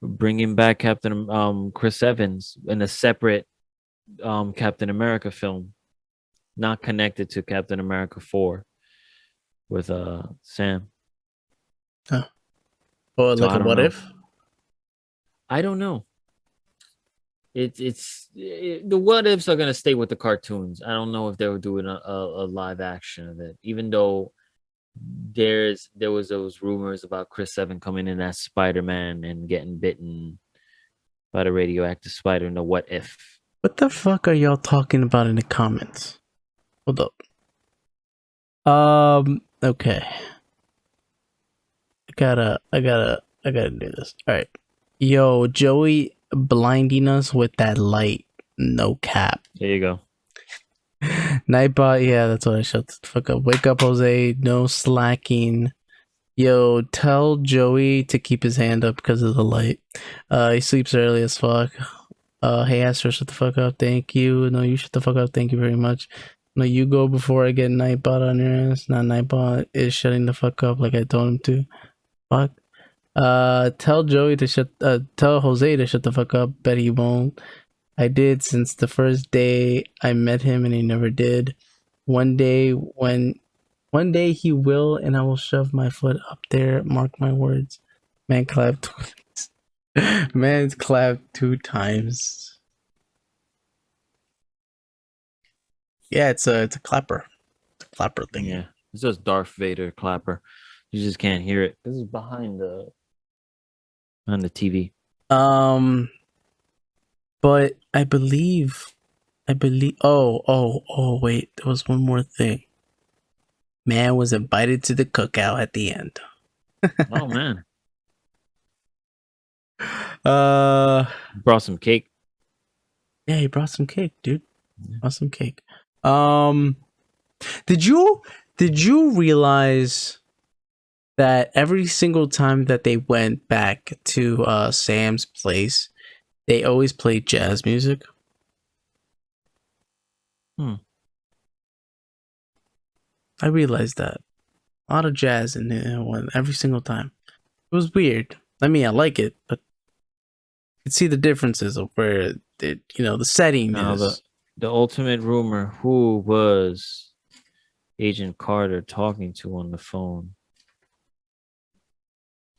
bringing back Captain Chris Evans in a separate Captain America film, not connected to Captain America 4 with Sam. Huh. Or So like I a don't what know. if? I don't know. The what ifs are gonna stay with the cartoons. I don't know if they were doing a live action of it, even though there was those rumors about Chris Evans coming in as Spider-Man and getting bitten by the radioactive spider in the what if. What the fuck are y'all talking about in the comments? Hold up. Okay. I gotta do this. All right. Yo, Joey blinding us with that light. No cap. There you go. Nightbot, yeah, that's what I shut the fuck up. Wake up, Jose. No slacking. Yo, tell Joey to keep his hand up because of the light. He sleeps early as fuck. Hey Astro, shut the fuck up. Thank you. No, you shut the fuck up. Thank you very much. No, you go before I get Nightbot on your ass. Not Nightbot is shutting the fuck up like I told him to. Fuck. Tell Joey to tell Jose to shut the fuck up. Bet he won't. I did since the first day I met him and he never did. One day he will and I will shove my foot up there. Mark my words. Man clapped twice. Man's clapped 2 times. Yeah, it's a clapper. It's a clapper thing. Yeah, it's just Darth Vader clapper. You just can't hear it. This is behind the on the TV. But I believe wait, there was one more thing. Man was invited to the cookout at the end. Oh man, brought some cake. Yeah, he brought some cake, dude. Brought some cake. Did you realize that every single time that they went back to Sam's place, they always played jazz music? I realized that. A lot of jazz in there every single time. It was weird. I mean, I like it, but you can see the differences of where the setting Now is. the ultimate rumor: who was Agent Carter talking to on the phone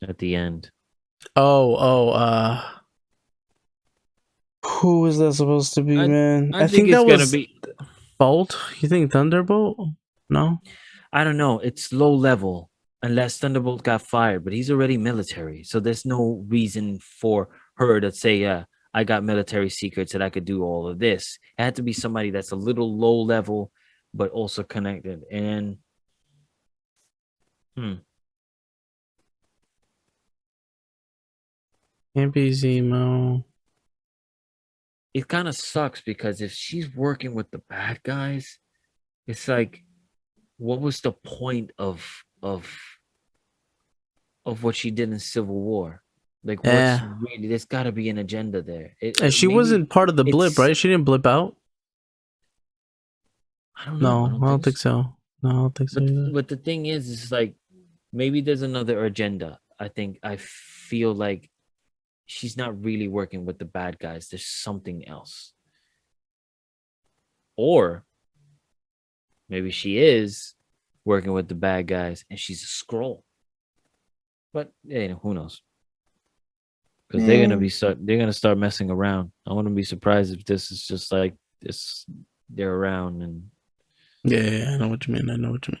at the end? Who was that supposed to be, man? I I think think it's that gonna was be. Bolt. You think Thunderbolt? No. I don't know. It's low level unless Thunderbolt got fired, but he's already military, so there's no reason for her to say, "Yeah, I got military secrets that I could do all of this." It had to be somebody that's a little low level, but also connected. And Can't be Zemo. it kind of sucks because if she's working with the bad guys, it's like, what was the point of what she did in Civil War? Like, what's Yeah. really? There's got to be an agenda there. And she Maybe wasn't part of the blip, it's. right? She didn't blip out. I don't know. I No, don't I don't think think so. so. No, I don't think so either. But the thing is like, maybe there's another agenda. I feel like she's not really working with the bad guys. There's something else. Or maybe she is working with the bad guys and she's a scroll. But who knows? Because they're gonna start messing around. I wouldn't be surprised if this is just like this. They're around and Yeah, I know what you mean. I know what you mean.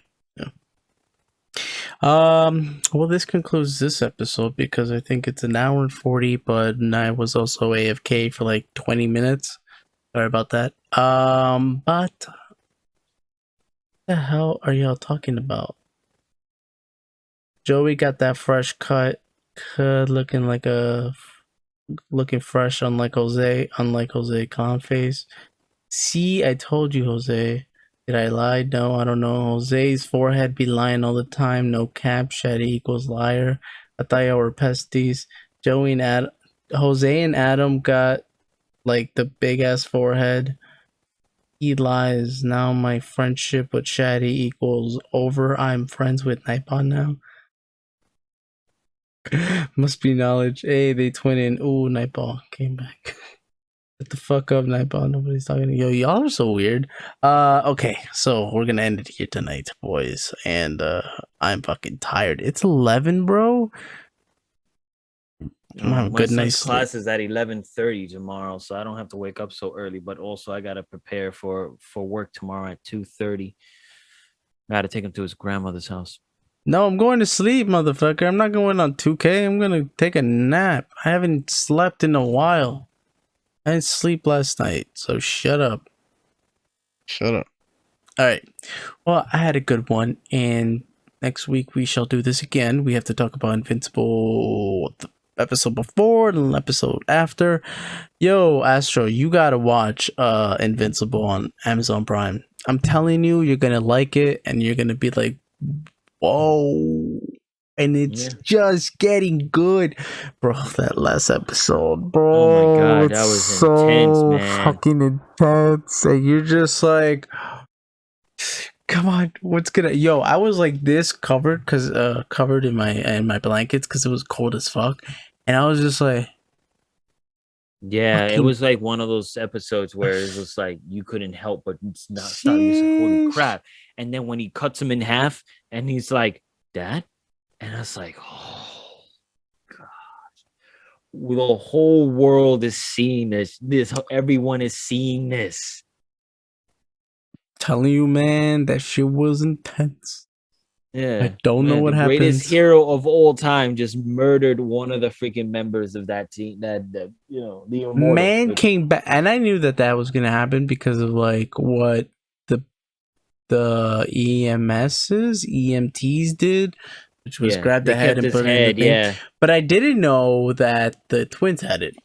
Well, this concludes this episode because I think it's an hour and 40, but I was also AFK for like 20 minutes. Sorry about that. But what the hell are y'all talking about? Joey got that fresh cut, looking fresh, unlike Jose Clown face. See, I told you, Jose. Did I lie? No, I don't know. Jose's forehead be lying all the time. No cap. Shetty equals liar. I thought y'all were pesties. Jose and Adam got like the big ass forehead. He lies. Now my friendship with Shetty equals over. I'm friends with Nightbot now. Must be knowledge. Hey, they twinning. Ooh, Nightball came back. Shut the fuck up, Nightball. Nobody's talking to you. Yo, y'all are so weird. Okay, so we're gonna end it here tonight, boys. And I'm fucking tired. It's 11, bro. I'm having a good night's sleep. Class is at 11:30 tomorrow, so I don't have to wake up so early. But also, I gotta prepare for work tomorrow at 2:30. Gotta take him to his grandmother's house. No, I'm going to sleep, motherfucker. I'm not going on 2K. I'm gonna take a nap. I haven't slept in a while. I didn't sleep last night, so shut up. Shut up. All right. Well, I had a good one, and next week we shall do this again. We have to talk about Invincible, the episode before and the episode after. Yo, Astro, you gotta watch Invincible on Amazon Prime. I'm telling you, you're gonna like it, and you're gonna be like, whoa. And it's just getting good, bro. That last episode, bro. Oh my god, that was so intense, man. Fucking intense. And you're just like, come on, what's gonna? Yo, I was like this covered in my blankets because it was cold as fuck, and I was just like, yeah, it was like one of those episodes where it was like you couldn't help but start using holy crap. And then when he cuts him in half, and he's like, Dad. And I was like, oh, God. The whole world is seeing this. Everyone is seeing this. Telling you, man, that shit was intense. Yeah. I don't know what happened. The greatest hero of all time just murdered one of the freaking members of that team. The immortal. Man came back, and I knew that was gonna happen because of like what the EMTs did. Which was grab the head and put it in the thing. Yeah. But I didn't know that the twins had it.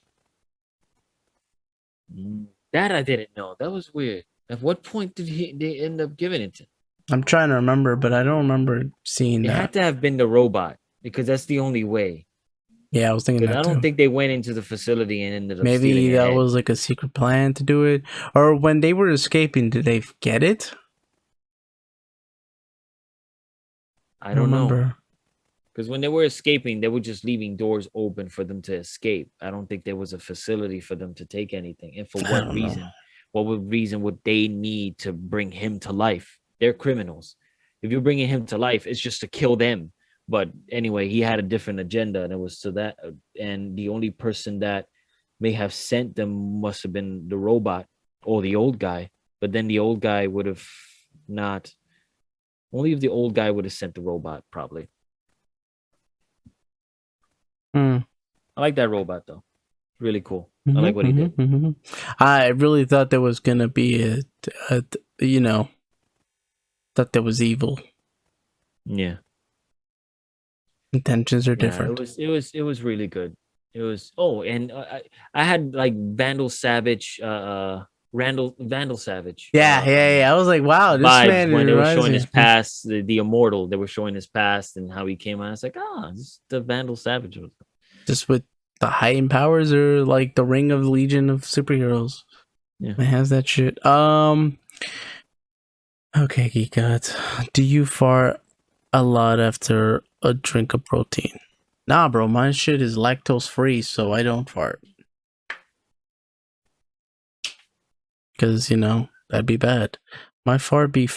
That I didn't know. That was weird. At what point did they end up giving it to him? I'm trying to remember, but I don't remember seeing that. It had to have been the robot because that's the only way. Yeah, I was thinking that I don't think they went into the facility and ended up maybe that was like a secret plan to do it. Or when they were escaping, did they get it? I don't know. Because when they were escaping, they were just leaving doors open for them to escape. I don't think there was a facility for them to take anything. And for what reason? What reason would they need to bring him to life? They're criminals. If you're bringing him to life, it's just to kill them. But anyway, he had a different agenda, and it was to that. And the only person that may have sent them must have been the robot or the old guy. But then the old guy would have not. Only if the old guy would have sent the robot, probably. I like that robot though. Really cool. I like what he did. I really thought there was gonna be that there was evil. Yeah. Intentions are different. It was really good. It was and I had like Vandal Savage Yeah. I was like, wow, this man when they were showing his past, the immortal, they were showing his past and how he came out. I was like, this is the Vandal Savage. Just with the heightened powers or like the Ring of Legion of Superheroes. Yeah. It has that shit. Okay, Geek Gods. Do you fart a lot after a drink of protein? Nah, bro, my shit is lactose free, so I don't fart. Because, that'd be bad. My fart be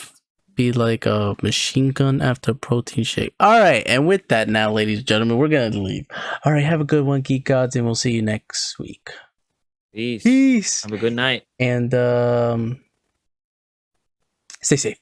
like a machine gun after a protein shake. All right, and with that now, ladies and gentlemen, we're going to leave. All right, have a good one, Geek Gods, and we'll see you next week. Peace. Have a good night. And stay safe.